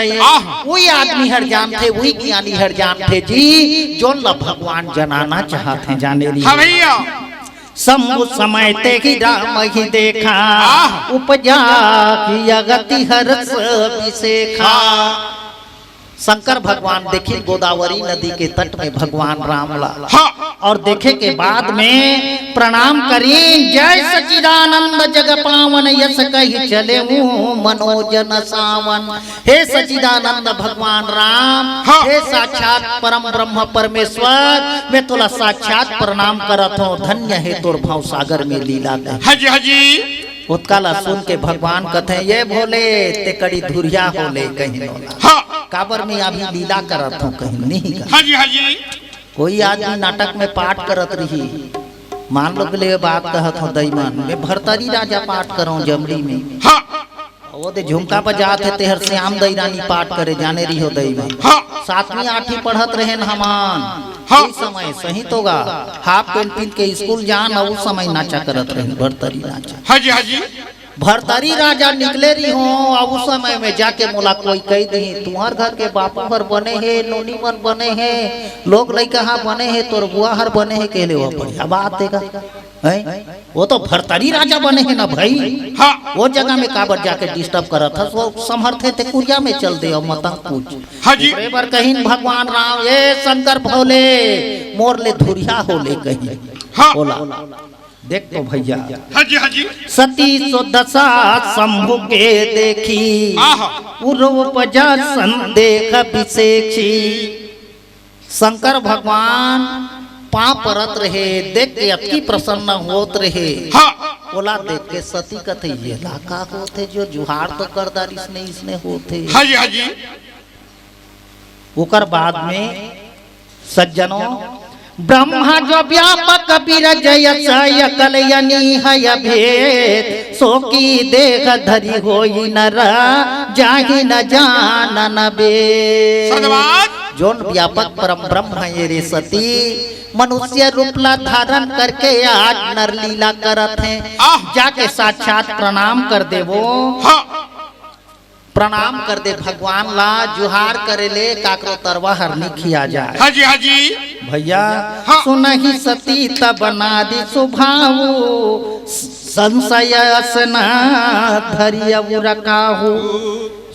वही आदमी हर जान थे वही ज्ञानी हर जान थे जी जो ल भगवान जनाना चाहते जाने लिए। हाँ भैया शंभु समय ते ही राम ही देखा उपजा की अगति हर्ष विशेखा। शंकर भगवान देखी गोदावरी नदी के तट में भगवान राम ला और देखे के बाद में प्रणाम करी जय सचिदानंद जग पावन यस कही चले मनोजन सावन। हे सचिदानंद भगवान राम हे साक्षात परम ब्रह्म परमेश्वर मैं तोला साक्षात प्रणाम करत हूँ। धन्य है तोर भाव सागर में लीला दे। हाजी हाजी उत्काला सुन के भगवान कहते ये भोले ते कड़ी धुरिया होले कहीं काबर में अभी लीला करत हूँ कहीं नहीं। हाजी हाजी कोई आदमी नाटक में पाठ करत रही मान लो के बात कहत हूँ दैमान में भरतरी राजा पाठ करो जमरी में वो दे झुमका बजात है तेहर श्याम दई रानी पाठ करे जाने रही हो दैमान। सातवीं आठवीं पढ़त रहे हमान इस समय सही तोगा हाफ पेंट पहन के स्कूल जान उस समय नाचा करत रहे भरतरी राजा। हाजी हाजी भरतरी राजा निकले रही हो अब उस समय में जाके मोला कोई कह दी तुम्हार घर के बापू हर बने है नोनी मन बने है लोग लड़का हाँ बने है तोर बुआ हर बने है कहले वो बढ़िया बात देगा वो तो भरतरी राजा बने है ना भाई। वो जगह में काबर जाके डिस्टर्ब करत था वो समर्थ है ते कुरिया में चल दे और मतंग पूछ हाजी बार कहीं भगवान राम ये शंकर भोले मोर ले धुरिया होले कहीं बोला देख तो भैया हाजी हाजी सती सो दशा शंभु के देखी उपजा संदेह विशेषी। शंकर भगवान पाँव परत रहे देख के अति प्रसन्न होत रहे। बोला देख के सती कथे ये लाका होते जो जुहार तो करदार इसने होते। हाजी हाजी ओकर बाद में सज्जनों ब्रह्मा जो व्यापक विरजय सय कलयनी है भेद सो की देख धरी होई नर जाहि न जानन बेद। सदवाद जोन व्यापक परम ब्रह्म है रे सती मनुष्य रूपला धारण करके आज नर लीला करत है। जाके साक्षात प्रणाम कर दे वो हाँ प्रणाम कर दे भगवान ला जुहार करे ले काकरो तरवा हरनी खिया जाए। हाजी हाजी भैया हाँ। सुनहि सती तब नादी सुभाऊ संशय असना धरिया रकाहू।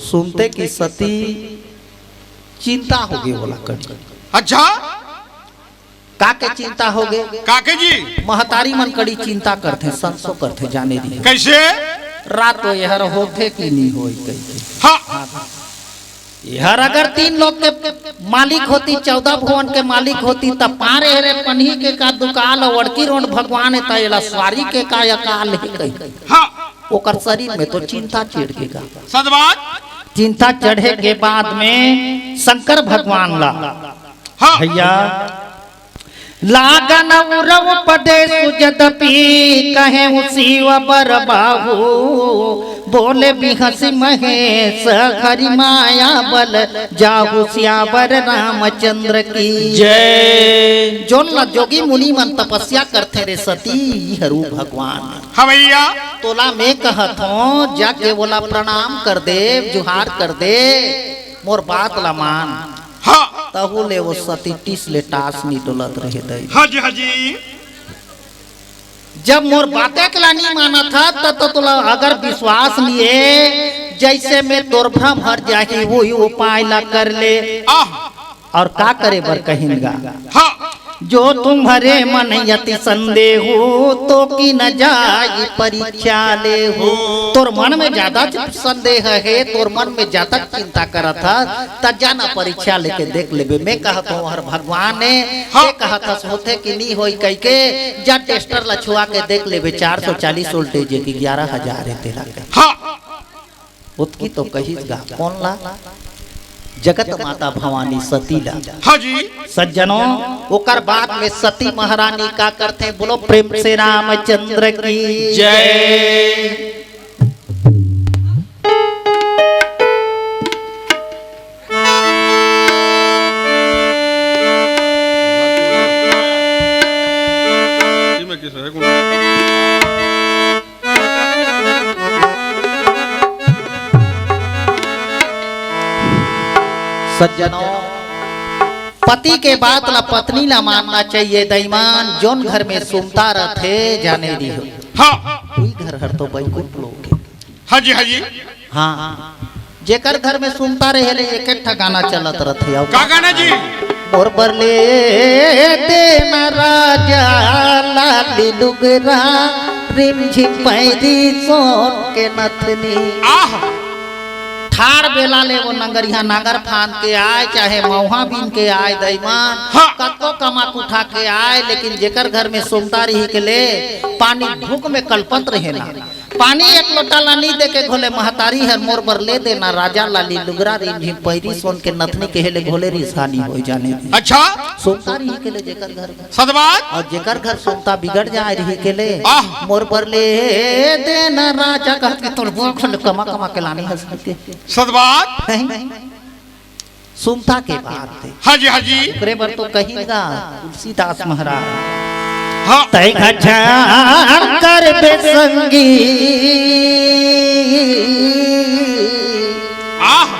सुनते कि सती चिंता हो गई बोला कड़ी। अच्छा काके चिंता हो गए काके जी महतारी मन कड़ी चिंता करते संसो करते जाने दी कैसे रात तो यहर होते कि नहीं होई कहीं हाँ यहर अगर 3 लोग के मालिक होती 14 भुवन के मालिक होती तब पारे हरे पन्ही के का दुकाल वड़की रोड भगवान है तैला स्वारी के का अकाल है कहीं हाँ ओकर शरीर में तो चिंता चिढ़ के का सदवाद चिंता चढ़े के बाद में शंकर भगवान ला हाँ भैया लागन उरव पदे सुजदपि कहे शिव बर बाहू बोले बिहसी महेश हरि माया बल जाहू श्यावर रामचंद्र की जय। जोन ला जोगी मुनि मन तपस्या करते रे सती हरू भगवान हाँ भैया तोला में कहत हो जाके बोला प्रणाम कर दे जुहार कर दे मोर बात ला मान। हाँ तहु ले वो सती टीस ले टास नी डोलत रहे दई। हाजी हाजी जब मोर बातें के ला नहीं माना था तो तोला अगर विश्वास लिए जैसे मैं तोर भ्रम हर जाही वही उपाय ला कर ले और का करे बर कहिनगा। हाँ जो तुम्हारे मन यति संदेह हो तो कि न जाई परीक्षा ले हो। तोर मन में ज्यादा संदेह है तोर मन में ज्यादा चिंता करत था त जाना परीक्षा लेके देख लेबे। मैं कहत हूँ हर भगवान ने हाँ। कहत होते कि नहीं होई कह के जा टेस्टर ला छुआ के देख लेबे 440 वोल्टेज की 11,000 है तेरा के हाँ उतकी तो कहिसगा कौन ला जगत माता भवानी सती ला। हाजी सज्जनों ओकर बाद में सती महारानी का करते बोलो प्रेम से रामचंद्र की जय। सज्जनों पति के बात ला पत्नी ला मानना चाहिए दैमान। जोन घर में सुनता रहते जाने दी हो हाँ घर हर तो बैकुंठ लोग है। हाजी हाजी हाँ जेकर घर में सुनता रहे ले एक एक गाना चलत रहते का गाना जी मोर बरले देना राजा लाली लुगरा रिमझिम पैरी सोन के नथनी। आह ठार बेला ले वो नंगरिया नागर फान के आए चाहे मौहा बीन के आए दैमान हाँ। कतो कमाक उठा के आए लेकिन जेकर घर में सुमता रही के ले पानी भूख में कल्पत रहे ना पानी एक लोटा ला नहीं दे के घोले महतारी हर मोर बर ले देना राजा लाली लुगरा रिमझिम पैरी सोन के नथनी के हेले घोले रिसानी हो जाने दी। अच्छा सुमता रही के ले जेकर घर सदबाद और जेकर घर सुमता बिगड़ जाए रही के ले आह। मोर बर ले देना राजा कहत के तोर बुआ खोले कमा कमा के लानी हंस के सदबाद सुमता के बाद थे हाजी हाजी ओकरे बर तो कहिएगा तुलसीदास महाराज हाँ तै घचार कर बेसंगी आह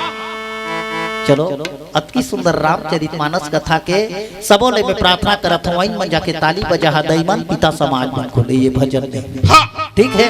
चलो अति सुंदर रामचरित मानस कथा के सबोले में प्रार्थना करत हूँ मन जाके ताली बजा दैमन पिता समाज मन को ले ये भजन में हाँ ठीक है।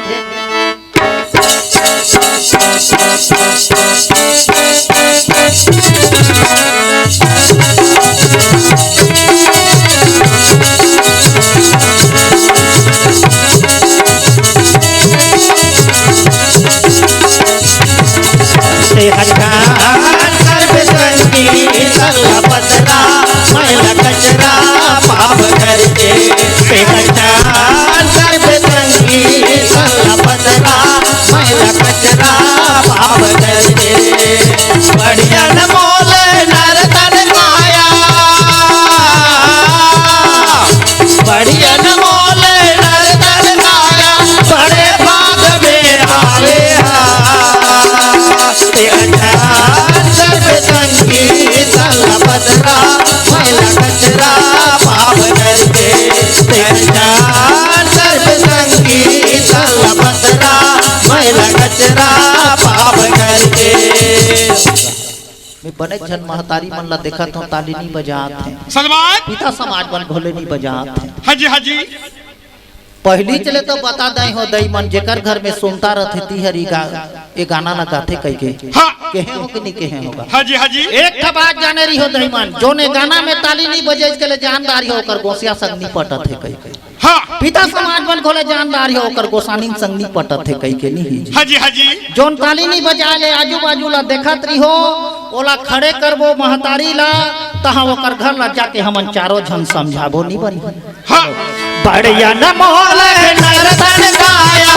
बने जन महतारी मन ला देखा तो ताली नहीं बजात है, सच बात। पिता समाज मन भोले नहीं बजात है। हाँ जी हाँ जी। पहली चले तो बता दई हो दई मन जेकर घर में सुनता रहते ती हरी ये गाना ना गाते कह के हाँ कहे हो कि नहीं कहे होगा। हाँ जी हाँ जी। एक का बात जाने रही हो दई मन जो ने गाना में ताली नहीं बजे के लिए जानदारी हो कर गोसिया संग नहीं पटत है कह के। हाँ पिता समाज मन खोले जानदारी हो कर गोसानी संग नहीं पटत है कह के नहीं। हाँ जी हाँ जी। जोन ताली नहीं बजा ले आजू बाजू ला देखत रही हो ओला खड़े करबो महतारी ला तहा ओकर घर ला जाके हमन चारों जन समझाबो नहीं बनी। हाँ बढ़िया न मोल नरतन गाया,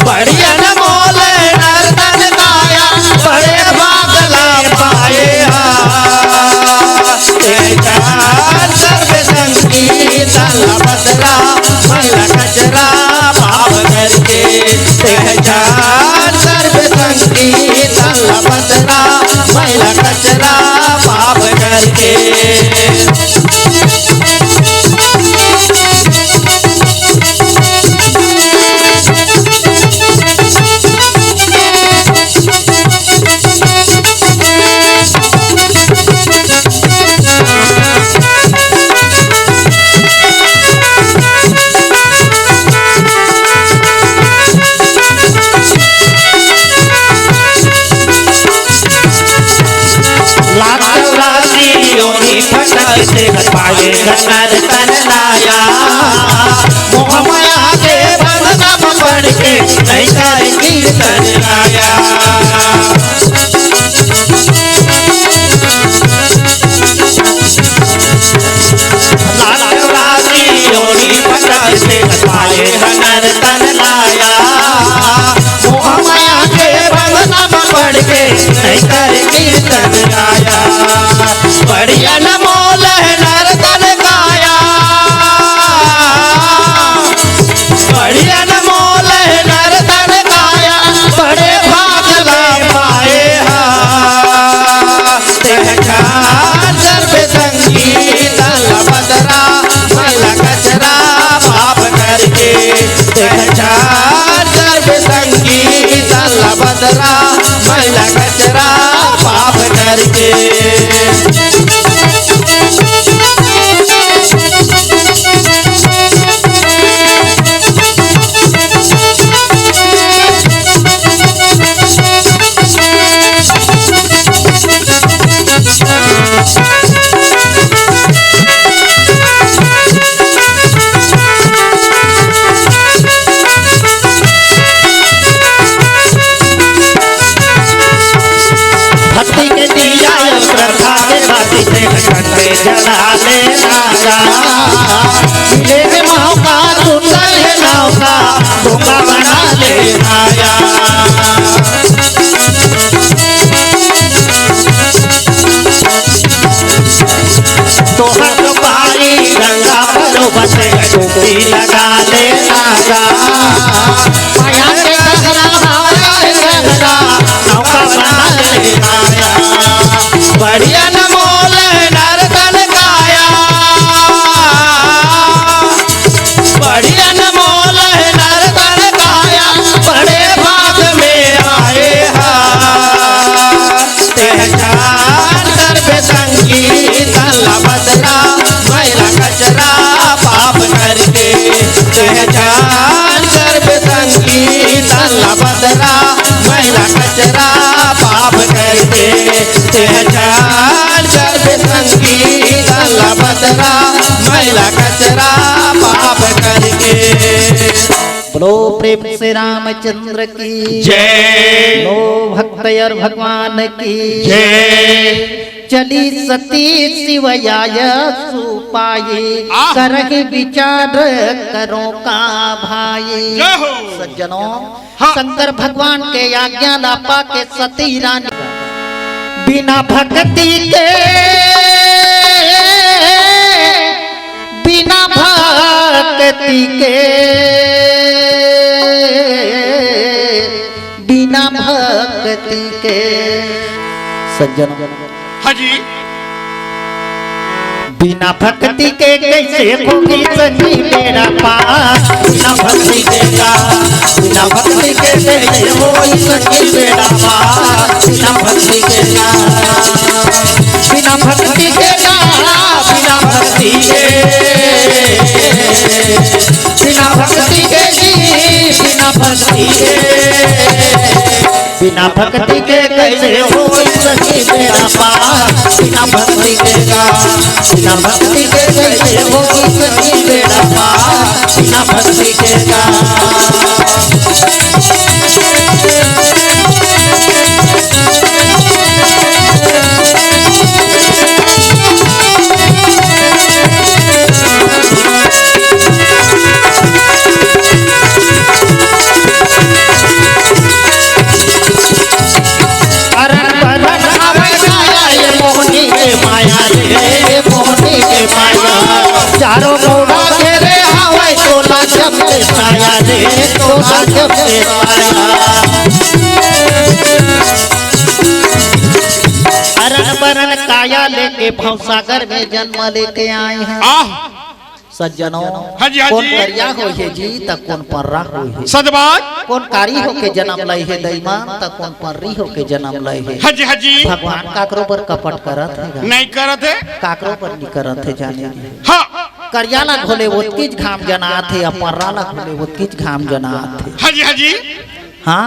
बढ़िया न मोल नरतन गाया, बड़े भागला पाए सर्व संगीत बदला मैला कचरा भाव करके सर्व संगीत बदला मैला कचरा भाव करके। पाए नर तन लाया मोह माया के बंधन पड़ के नहीं कर कीर्तन लाया। पाए नर तन लाया मोह माया के बंधन पड़ के नहीं कर कीर्तन लाया। बढ़िया न मोल नरतन गाया, बढ़िया न मोल नरतन गाया, बड़े भाग ला पाए सर्व संगीत बदरा मैला कचरा पाप करके सर्व संगीत बदरा मैला कचरा पाप करके। भक्ति के दिया श्रद्धा के बाती से घंटे जला ले राजा मिले के मौका सुंदर है नौका धोखा बना ले आया। तोहर तो पारी गंगा परोबत टोपी लगा ले राजा माया के गहरा हारा गहरा नौका बना ले आया। बढ़िया न मोल नरतन गाया, बढ़िया न मोल नरतन गाया, बड़े भाग में आए सर्व संगीत बदला मैला कचरा पाप करके सर्व संगीत बदला मैला कचरा पाप करके सर्व संगीत बदला मैला कचरा पाप करके। बोलो प्रेम से रामचंद्र की जय। लो भक्त और भगवान की जय। चली सती शिवयाय सुपाए आह। करहि विचार करो का भाई। जय हो। सज्जनों हाँ। शंकर भगवान के आज्ञा ना पाके सती रानी बिना भक्ति के बिना भक्ति के बिना भक्ति के। सज्जनों हाँ जी। बिना भक्ति के कैसे होगी सच्ची मेरा पार। बिना भक्ति के बिना भक्ति के कैसे होगी सच्ची मेरा पार। बिना भक्ति के बिना भक्ति के बिना भक्ति के बिना भक्ति के बिना भक्ति के बिना भक्ति के कैसे हो सके मेरा पार। बिना भक्ति के बिना भक्ति के कैसे हो सके मेरा पार। बिना भक्ति के चारों मोड़ा घेरे हवाई तोला जब से साया रे तोला जब से साया। हरण बरन काया लेके भवसागर में जन्म लेके आए हैं सज्जनों। कौन करिया हो है जी तक कौन पर्रा हो है सदबात। कौन कारी हो के जन्म लय है दैमान तक कौन पर्री हो के जन्म लय है। हाजी भगवान काकरो पर कपट करत है नहीं करत है काकरो पर नहीं करत है जाने। हाँ करियाला घोले ओतकीच घाम जनात है अपराला घोले ओतकीच घाम जनात है। हाजी हाँ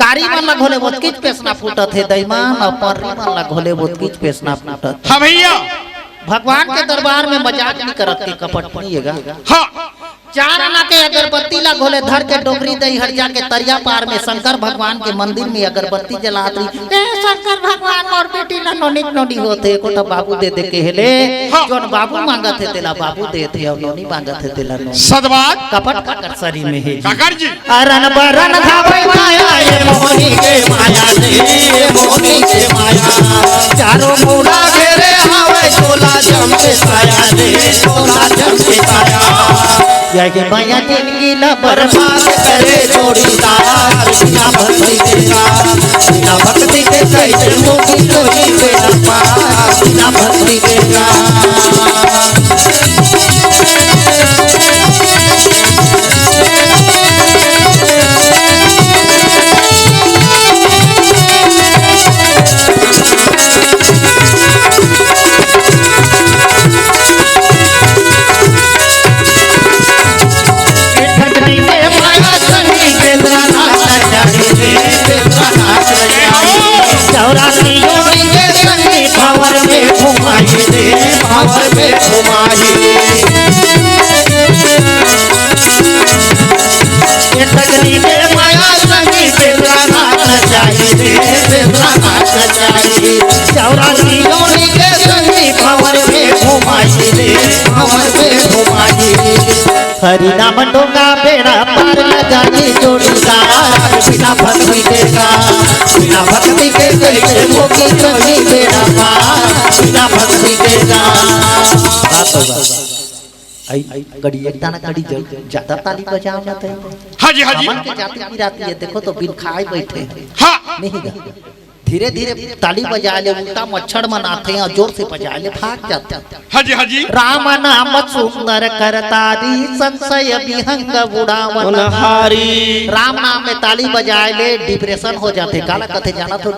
कारी वाला घोले ओतकीच पेसना फूटत है दैमान और पर्री वाला घोले ओतकीच पेसना फूटत। हाँ भैया भगवान के दरबार में मजाक नहीं करत के कपट नहीं है। हाँ चार आना के अगरबत्ती ला घोले धर के डोगरी दई हर जाके तरिया पार में शंकर भगवान के मंदिर में अगरबत्ती जलात रही। शंकर भगवान और बेटी ला नोनी नोनी होते कोटा बाबू दे दे के हेले जोन बाबू मांगत है तेला बाबू देते और नोनी मांगत है तेला नोनी। सदबात कपट काकर शरीर में है काकर जी। अरन बरन धावे माया ये मोहनी के माया रे मोहनी के माया। चारों मोड़ा घेरे हवे तोला जम के साया रे तोला जम के साया। या कि माया जिंदगी न बर्बाद करे जोड़ीदार। बिना भक्ति के बिना भक्ति के कैसे होगी कोई मेरा पार। बिना भक्ति के हरि नाम डोंगा बेड़ा पार न जाए जोड़ीदार। बिना भक्ति के बिना भक्ति के कैसे होगी कभी बेड़ा पार। बिना भक्ति के कड़ी एकता ना कड़ी ज्यादा ताली बजाओ ना थे। हाजी मन के जाती गिराती है देखो तो बिन खाए बैठे हाँ नहीं धीरे धीरे ताली बजा ले उल्टा मच्छर मनाते हैं और जोर से बजा ले भाग जाते हैं। हाजी राम नाम सुंदर करतारी संशय विहंग उड़ावन हारी। राम नाम में ताली बजाए ले डिप्रेशन हो जाते। काला कथे जाना तो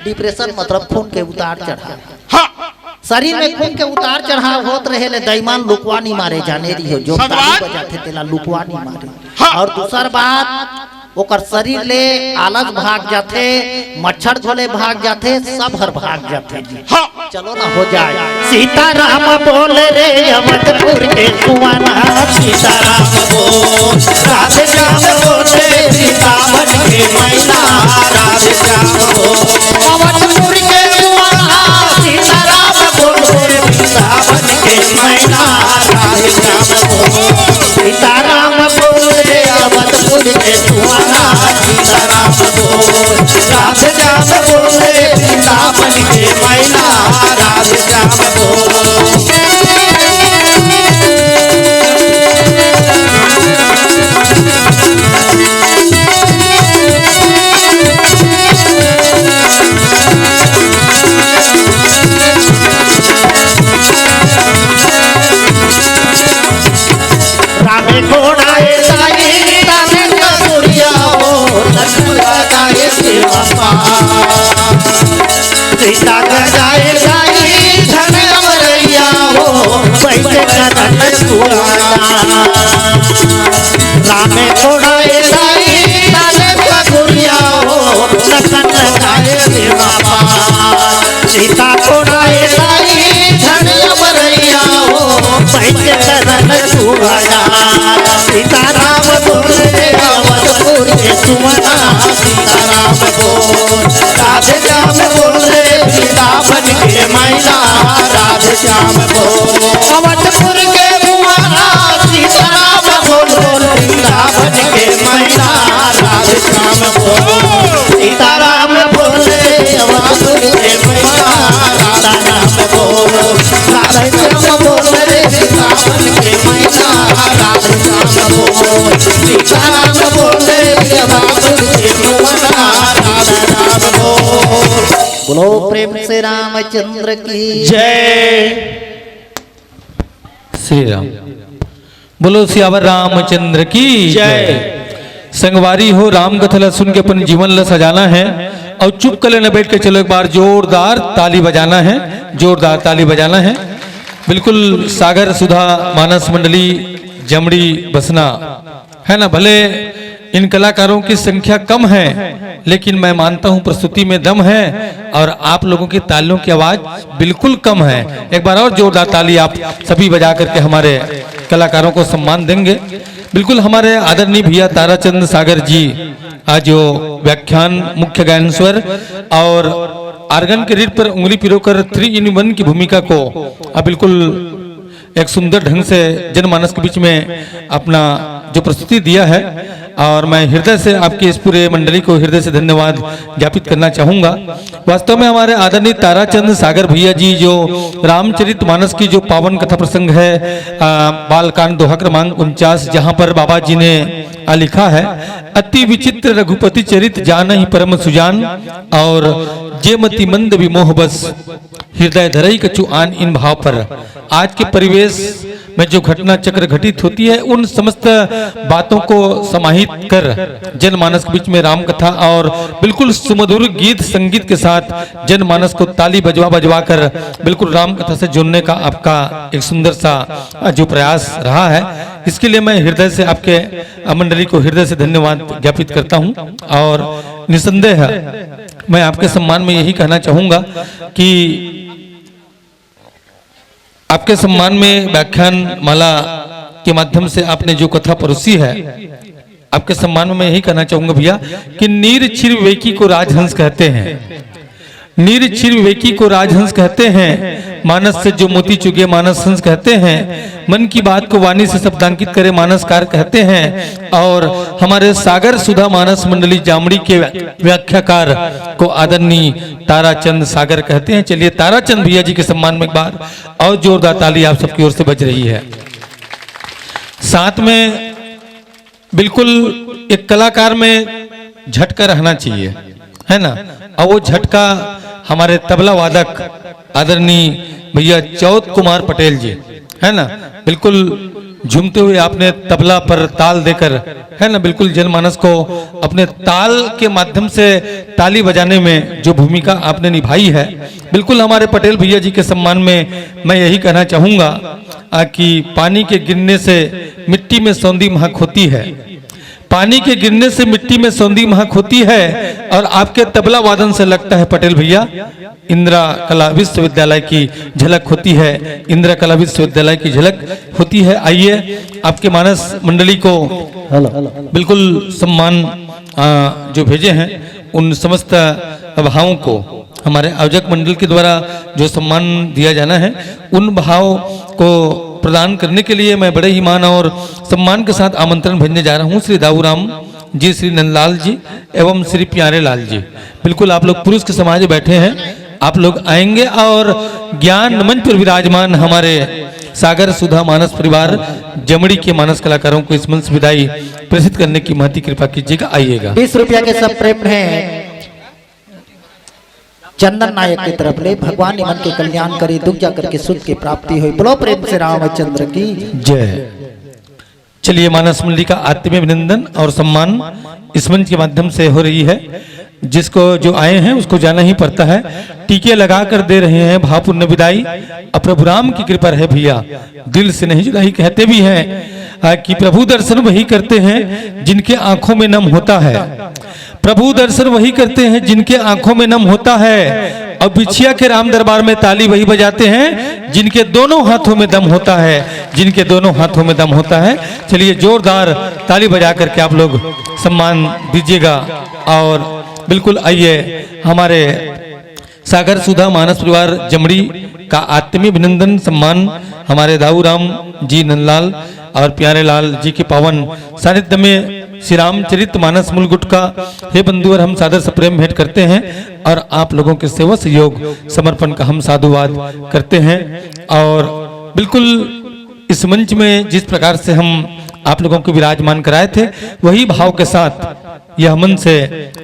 डिप्रेशन मतलब खून के उतार चढ़ाव। हाँ शरीर में खून के उतार चढ़ाव होत रहे ले दैमान लुकवानी मारे जाने रही हो जो ताली बजाते तेला लुकवानी मारे। और दूसर बात ओकर शरीर ले आलस भाग जाते मच्छर झोले भाग जाते सब हर भाग जाते जी। हाँ चलो ना हो जाए। सीताराम बोल रे अवधपुर के सुवाना सीताराम बोल राधे श्याम बोल रे वृंदावन के मैना राधे श्याम बोल अवधपुर के सुवाना सीताराम बोल रे वृंदावन के मैना राधे श्याम बोल सीताराम बोल रे अवधपुर के सुवाना सीताराम बोल राधे श्याम बोल रे वृंदावन के मैना राधे श्याम बोल। रामे छोड़ाए साई ताले पगुरिया हो नसन गाए रे बाबा सीता छोड़ाए साई झड़िया मरैया हो पैसे चरण सुहाया सीताराम बोले अवधपुर के सुमना सीताराम बोल राधे श्याम बोले वृंदावन के मैना राधे श्याम बोल अवधपुर के मुहाना सीताराम बोल वृंदावन के मैना राधे श्याम बोल सीताराम बोले अवधपुर के मैना राधा राम बोल राधे श्याम बोले वृंदावन के मैना राधे श्याम बोल सीताराम बोले अवधपुर के मैना राधा राम बोल। बोलो प्रेम से रामचंद्र की जय। श्री राम। बोलो सियावर रामचंद्र की जय। संगवारी हो राम कथा सुन के अपन जीवन ला सजाना है और चुप कर लेना, बैठ के चलो एक बार जोरदार ताली बजाना है, जोरदार ताली बजाना है। बिल्कुल सागर सुधा मानस मंडली जमड़ी बसना है ना। भले इन कलाकारों की संख्या कम है लेकिन मैं मानता हूं प्रस्तुति में दम है और आप लोगों की तालियों की आवाज बिल्कुल कम है। एक बार और जोरदार ताली आप सभी बजा करके हमारे कलाकारों को सम्मान देंगे। बिल्कुल हमारे आदरणीय भैया ताराचंद सागर जी आज जो व्याख्यान मुख्य गायन स्वर और आर्गन के रीड पर उंगली पिरोकर 3 in 1 की भूमिका को बिल्कुल एक सुंदर ढंग से जनमानस के बीच में अपना जो प्रस्तुति दिया है और मैं हृदय से आपकी इस पूरे मंडली को हृदय से धन्यवाद ज्ञापित करना चाहूंगा। वास्तव में हमारे आदरणीय ताराचंद सागर भैया जी जो रामचरित मानस की जो पावन कथा प्रसंग है बालकांड दोहा क्रमांक 49 जहां पर बाबा जी ने लिखा है अति विचित्र रघुपति चरित जान ही परम सुजान और जेमति मंद विमोह बस हृदय धरई कछु आन इन भाव पर। आज के परिवेश में जो घटना चक्र घटित होती है उन समस्त बातों को समाहित कर जनमानस के बीच में राम कथा और बिल्कुल सुमधुर गीत संगीत के साथ जनमानस को ताली बजवा बजवा कर बिल्कुल राम कथा से जोड़ने का आपका एक सुंदर सा जो प्रयास रहा है, इसके लिए मैं हृदय से आपके मंडली को हृदय से धन्यवाद ज्ञापित करता हूं। और निसंदेह मैं आपके सम्मान में यही कहना चाहूंगा कि आपके सम्मान में व्याख्यान माला के माध्यम से आपने जो कथा परोसी है आपके सम्मान में मैं यही कहना चाहूंगा भैया कि नीर छिर विवेकी को राजहंस कहते हैं। नीर छिर विवेकी को राजहंस कहते हैं, मानस से जो मोती चुगे मानस हंस कहते हैं, मन की बात को वाणी से शब्दांकित करे मानसकार कहते हैं। और हमारे सागर सुधा मानस मंडली जामड़ी के व्याख्याकार को आदरणीय ताराचंद सागर कहते हैं। चलिए ताराचंद भैया जी के सम्मान में एक बार और जोरदार ताली आप सबकी ओर से बज रही है। साथ में बिल्कुल एक कलाकार में झटका रहना चाहिए, है ना। और वो झटका हमारे तबला वादक आदरणीय भैया चौथ कुमार पटेल जी, है ना। बिल्कुल झूमते हुए आपने तबला पर ताल देकर, है ना, बिल्कुल जनमानस को अपने ताल के माध्यम से ताली बजाने में जो भूमिका आपने निभाई है, बिल्कुल हमारे पटेल भैया जी के सम्मान में मैं यही कहना चाहूंगा कि पानी के गिरने से मिट्टी में सौंधी महक होती है, पानी के गिरने से मिट्टी में सौंधी महक होती है। और आपके तबला वादन से लगता है पटेल भैया इंदिरा कला विश्वविद्यालय की झलक होती है, इंदिरा कला विश्वविद्यालय की झलक होती है। आइए आपके मानस मंडली को बिल्कुल सम्मान जो भेजे हैं उन समस्त भावों को हमारे आयोजक मंडल के द्वारा जो सम्मान दिया जाना है उन भाव को प्रदान करने के लिए मैं बड़े ही मान और सम्मान के साथ आमंत्रण भेजने जा रहा हूं श्री दाऊराम जी, श्री नंदलाल जी एवं श्री प्यारे लाल जी। बिल्कुल आप लोग पुरुष के समाज में बैठे हैं, आप लोग आएंगे और ज्ञान मंच पर विराजमान हमारे सागर सुधा मानस परिवार जमड़ी के मानस कलाकारों को इस मंच विदाई प्रेषित करने की महती कृपा कीजिएगा। आइएगा 20 रुपया के सब प्रेम है चंदन नायक की तरफ ले, भगवान मन के कल्याण करी, दुख जाकर के सुख की प्राप्ति हुई। बोलो प्रेम से रामचंद्र की जय। चलिए मानस मंडली का आत्मीय अभिनंदन और सम्मान इस मंच के माध्यम से हो रही है। जिसको जो आए हैं उसको जाना ही पड़ता है। टीके लगा कर दे रहे हैं भावपूर्ण विदाई। अब प्रभु राम की कृपा है भैया, दिल से नहीं जुदाई। कहते भी हैं कि प्रभु दर्शन वही करते हैं जिनके आंखों में नम होता है। प्रभु दर्शन वही करते हैं जिनके आंखों में नम होता है। और बिछिया के राम दरबार में ताली वही बजाते हैं जिनके दोनों हाथों में दम होता है, जिनके दोनों हाथों में दम होता है। चलिए जोरदार ताली बजा करके आप लोग सम्मान दीजिएगा। और बिल्कुल आइए, हमारे सागर सुधा मानस परिवार जमड़ी का आत्मीय अभिनंदन सम्मान हमारे दाऊ राम जी नंदलाल और प्यारे लाल जी के पावन सानिध्य में श्री रामचरित मानस मूल गुट का हे बंधुवर हम सादर सप्रेम भेंट करते हैं और आप लोगों के सेवा सहयोग समर्पण का हम साधुवाद करते हैं। और बिल्कुल इस मंच में जिस प्रकार से हम आप लोगों को विराजमान कराए थे वही भाव के साथ यह मन से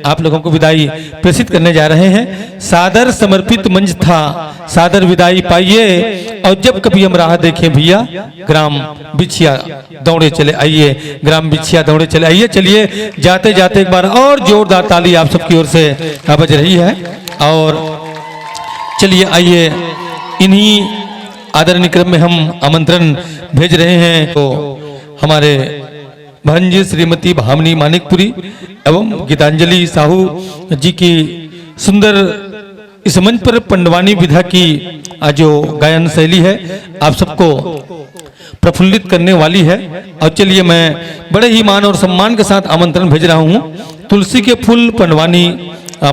आप लोगों को विदाई प्रेषित करने जा रहे हैं। सादर समर्पित मंच था, सादर विदाई पाइए। और जब कभी हम राह देखें भैया, ग्राम बिछिया दौड़े चले आइए, ग्राम बिछिया दौड़े चले आइए। चलिए जाते जाते एक बार और जोरदार ताली आप सबकी ओर से बज रही है। और चलिए आइए, इन्हीं आदरणीय क्रम में हम आमंत्रण भेज रहे हैं तो हमारे भांजी श्रीमती भावनी मानिकपुरी एवं गीतांजलि साहू जी की सुंदर इस मंच पर पंडवानी विधा की जो गायन शैली है आप सबको प्रफुल्लित करने वाली है। और चलिए मैं बड़े ही मान और सम्मान के साथ आमंत्रण भेज रहा हूँ। तुलसी के फूल पंडवानी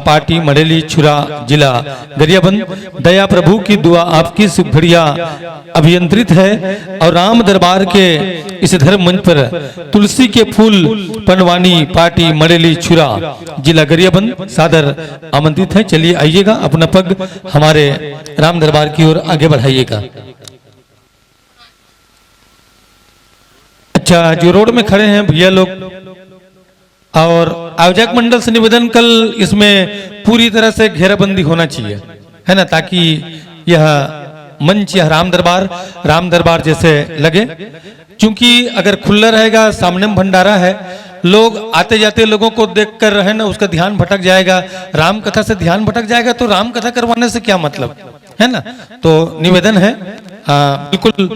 पार्टी मड़ेली छुरा जिला गरियाबंद। दया प्रभु की दुआ आपकी सुखड़िया अभियंत्रित है। और राम दरबार के इस धर्म मंच पर तुलसी के फूल पंडवानी पार्टी मड़ेली छुरा जिला गरियाबंद सादर आमंत्रित है। चलिए आइएगा, अपना पग हमारे राम दरबार की ओर आगे बढ़ाइएगा। अच्छा, जो रोड में खड़े हैं भैया लोग और आयोजक मंडल से निवेदन, कल इसमें पूरी तरह से घेराबंदी होना चाहिए, है ना, ताकि यह मंच यह राम दरबार जैसे लगे। क्योंकि अगर खुला रहेगा, सामने में भंडारा है, लोग आते जाते लोगों को देखकर रहे ना, उसका ध्यान भटक जाएगा, राम कथा से ध्यान भटक जाएगा, तो राम कथा करवाने से क्या मतलब, है ना। तो निवेदन है बिल्कुल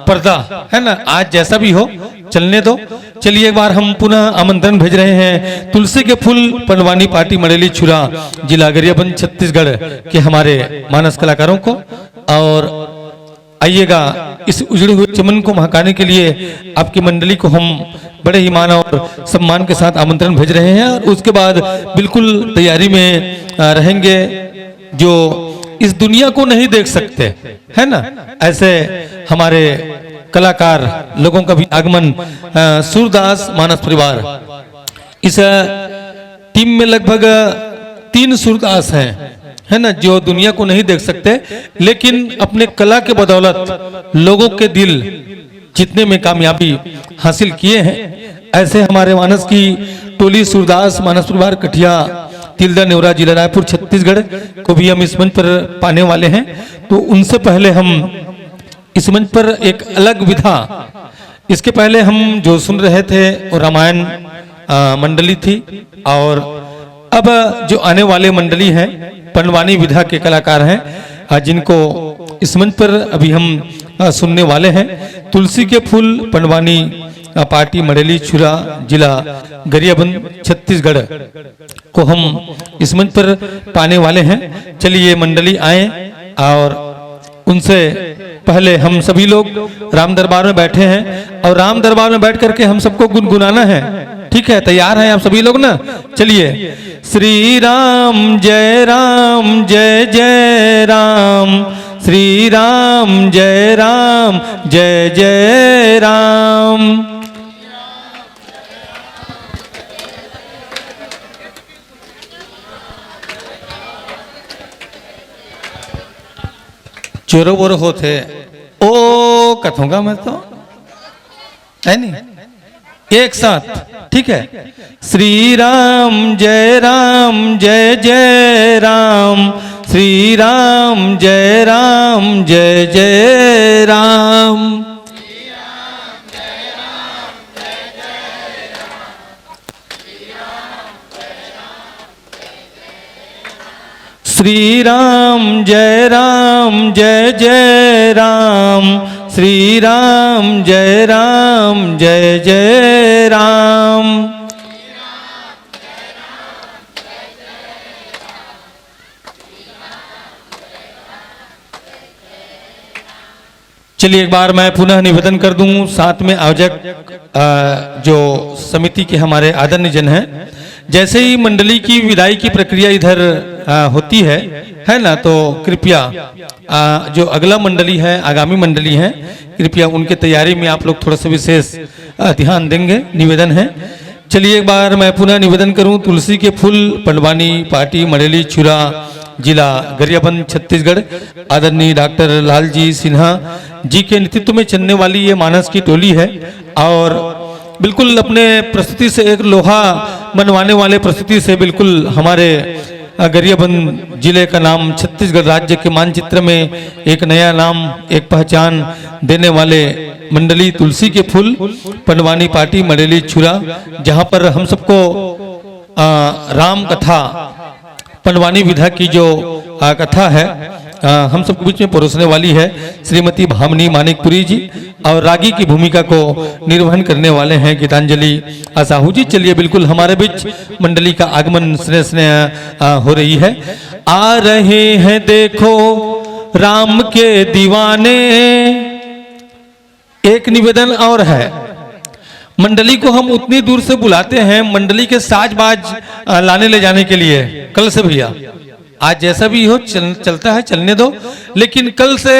पर्दा, है ना, आज जैसा भी हो चलने दो। चलिए एक बार हम पुनः आमंत्रण भेज रहे हैं तुलसी के फूल पंडवानी पार्टी मड़ेली छुरा जिला गरियाबंद छत्तीसगढ़ के हमारे मानस कलाकारों को। और आइएगा, इस उजड़े हुए चमन को महकाने के लिए आपकी मंडली को हम बड़े ही मान और सम्मान के साथ आमंत्रण भेज रहे हैं। और उसके बाद बिल्कुल तैयारी में रहेंगे जो इस दुनिया को नहीं देख सकते, है ना, ऐसे हमारे कलाकार लोगों का भी आगमन। सूरदास मानस परिवार, इस टीम में लगभग 3 सूरदास हैं, है ना, जो दुनिया को नहीं देख सकते लेकिन अपने कला के बदौलत लोगों के दिल जीतने में कामयाबी हासिल किए हैं। ऐसे हमारे मानस की टोली सूरदास मानस परिवार कठिया तिलदा नेवरा जिला रायपुर छत्तीसगढ़ को भी हम इस मंच पर पाने वाले हैं। तो उनसे पहले हम इस मंच पर एक अलग विधा, इसके पहले हम जो सुन रहे थे वो रामायण मंडली थी। और अब जो आने वाले मंडली हैं पंडवानी विधा के कलाकार हैं, जिनको इस मंच पर अभी हम सुनने वाले हैं। तुलसी के फूल पंडवानी पार्टी मड़ेली छुरा जिला गरियाबंद छत्तीसगढ़ को हम इस मंच पर पाने वाले हैं। चलिए मंडली आए और उनसे पहले हम सभी लोग राम दरबार में बैठे हैं और राम दरबार में बैठ करके हम सबको गुनगुनाना है। ठीक है, तैयार हैं आप सभी लोग ना? चलिए, श्री राम जय जय राम, श्री राम जय जय राम। चोरो बोरो होते ओ कथूंगा मैं तो, है नहीं, एक साथ, ठीक है। श्री राम जय जय राम, श्री राम जय जय राम। श्री राम जय राम, श्री राम जय राम। चलिए एक बार मैं पुनः निवेदन कर दूं, साथ में आयोजक जो समिति के हमारे आदरणीय जन हैं, जैसे ही मंडली की विदाई की प्रक्रिया इधर होती है ना, तो कृपया जो अगला मंडली है, आगामी मंडली है, कृपया उनके तैयारी में आप लोग थोड़ा सा विशेष ध्यान देंगे, निवेदन है। चलिए एक बार मैं पुनः निवेदन करूं, तुलसी के फूल पंडवानी पार्टी मड़ेली छुरा जिला गरियाबंद छत्तीसगढ़ आदरणीय डॉक्टर लालजी सिन्हा जी के नेतृत्व में चलने वाली ये मानस की टोली है और बिल्कुल अपने प्रस्तुति से एक लोहा मनवाने वाले प्रस्तुति से बिल्कुल हमारे गरियाबंद जिले का नाम छत्तीसगढ़ राज्य के मानचित्र में एक नया नाम, एक पहचान देने वाले मंडली तुलसी के फूल पंडवानी पार्टी मड़ेली छुरा, जहां पर हम सबको राम कथा पंडवानी विधा की जो कथा है हम सबके बीच में परोसने वाली है श्रीमती भामनी मानिकपुरी जी, और रागी की भूमिका को निर्वहन करने वाले हैं गीतांजलि साहू जी। चलिए बिल्कुल हमारे बीच मंडली का आगमन स्नेह हो रही है। आ रहे हैं देखो राम के दीवाने। एक निवेदन और है, मंडली को हम उतनी दूर से बुलाते हैं मंडली के साज-बाज लाने ले जाने के लिए। कल से भैया आज जैसा भी हो चलता है, चलने दो, लेकिन कल से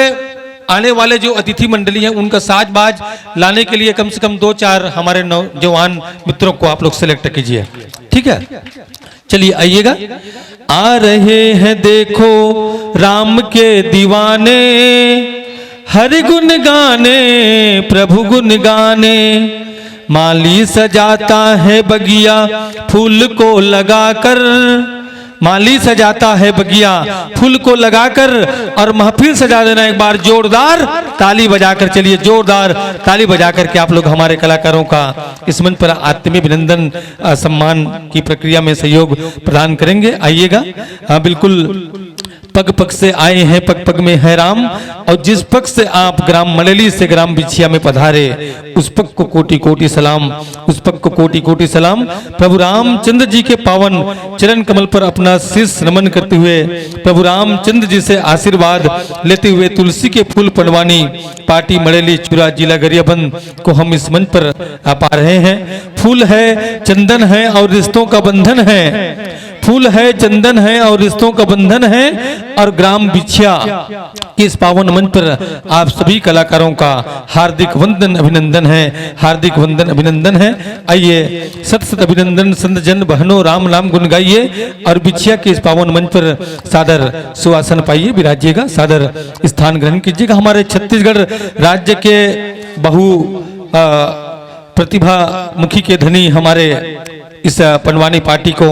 आने वाले जो अतिथि मंडली है उनका साज-बाज लाने के लिए कम से कम 2-4 हमारे नौजवान मित्रों को आप लोग सिलेक्ट कीजिए, ठीक है। चलिए आइएगा। आ रहे हैं देखो राम के दीवाने, हरि गुण गाने प्रभु गुण गाने, माली सजाता है बगिया फूल को लगाकर, माली सजाता है बगिया फूल को लगाकर, और महफिल सजा देना एक बार जोरदार ताली बजाकर। चलिए जोरदार ताली बजाकर के आप लोग हमारे कलाकारों का इस मंच पर आत्मीय अभिनंदन सम्मान की प्रक्रिया में सहयोग प्रदान करेंगे। आइएगा। बिल्कुल पग पग से आए हैं, पग पग में है राम, और जिस पग से आप ग्राम मलेली से ग्राम बिछिया में पधारे उस पग को कोटि कोटि सलाम, उस पग को कोटि कोटि सलाम। प्रभु रामचंद्र जी के पावन चरण कमल पर अपना शीश नमन करते हुए प्रभु रामचंद्र जी से आशीर्वाद लेते हुए तुलसी के फूल पंडवानी पार्टी मड़ेली चुरा जिला गरियाबंद को हम इस मंच पर पा रहे हैं। फूल है, चंदन है और रिश्तों का बंधन है, फूल है, चंदन है और रिश्तों का बंधन है, और ग्राम बिछिया के इस पावन मंच पर आप सभी कलाकारों का हार्दिक वंदन अभिनंदन है, हार्दिक वंदन अभिनंदन है। आइए सत सत अभिनंदन संत जन बहनों, राम नाम गुण गाइए और बिछिया के इस पावन मंच पर सादर सुआसन पाइए, विराजिएगा, सादर स्थान ग्रहण कीजिएगा। हमारे छत्तीसगढ़ राज्य के बहु प्रतिभा मुखी के धनी हमारे इस पंडवानी पार्टी को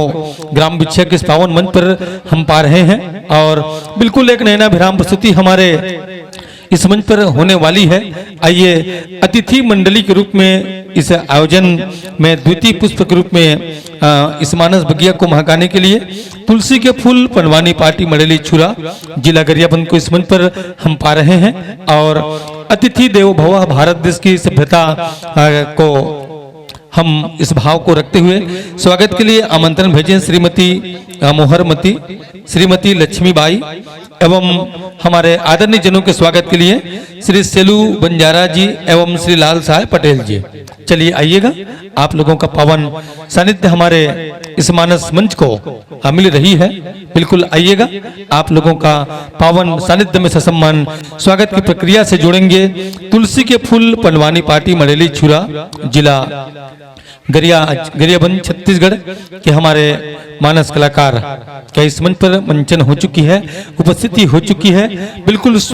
ग्राम बिछिया के इस पावन मंच पर हम पा रहे हैं, और बिल्कुल एक नैना विराम प्रस्तुति हमारे इस मंच पर होने वाली है। आइए अतिथि मंडली के रूप में इस आयोजन में द्वितीय पुष्प के रूप में इस मानस बगिया को महकाने के लिए तुलसी के फूल पंडवानी पार्टी मड़ेली छुरा जिला गरियाबंद को इस मंच पर हम पा रहे हैं, और अतिथि देवो भव भारत देश की सभ्यता को हम इस भाव को रखते हुए स्वागत के लिए आमंत्रण भेजें श्रीमती मोहरमती, श्रीमती लक्ष्मीबाई एवं हमारे आदरणीय जनों के स्वागत के लिए श्री सेलू बंजारा जी एवं श्री लाल साहब पटेल जी। चलिए आइएगा, आप लोगों का पावन सानिध्य हमारे इस मानस मंच को मिल रही है। बिल्कुल आइएगा, आप लोगों का पावन सानिध्य में ससम्मान स्वागत की प्रक्रिया से जुड़ेंगे तुलसी के फूल पंडवानी पार्टी मड़ेली छुरा जिला गरियाबंद छत्तीसगढ़ के हमारे मानस कलाकार क्या इस मंच पर मंचन हो चुकी है, उपस्थिति हो चुकी है। बिल्कुल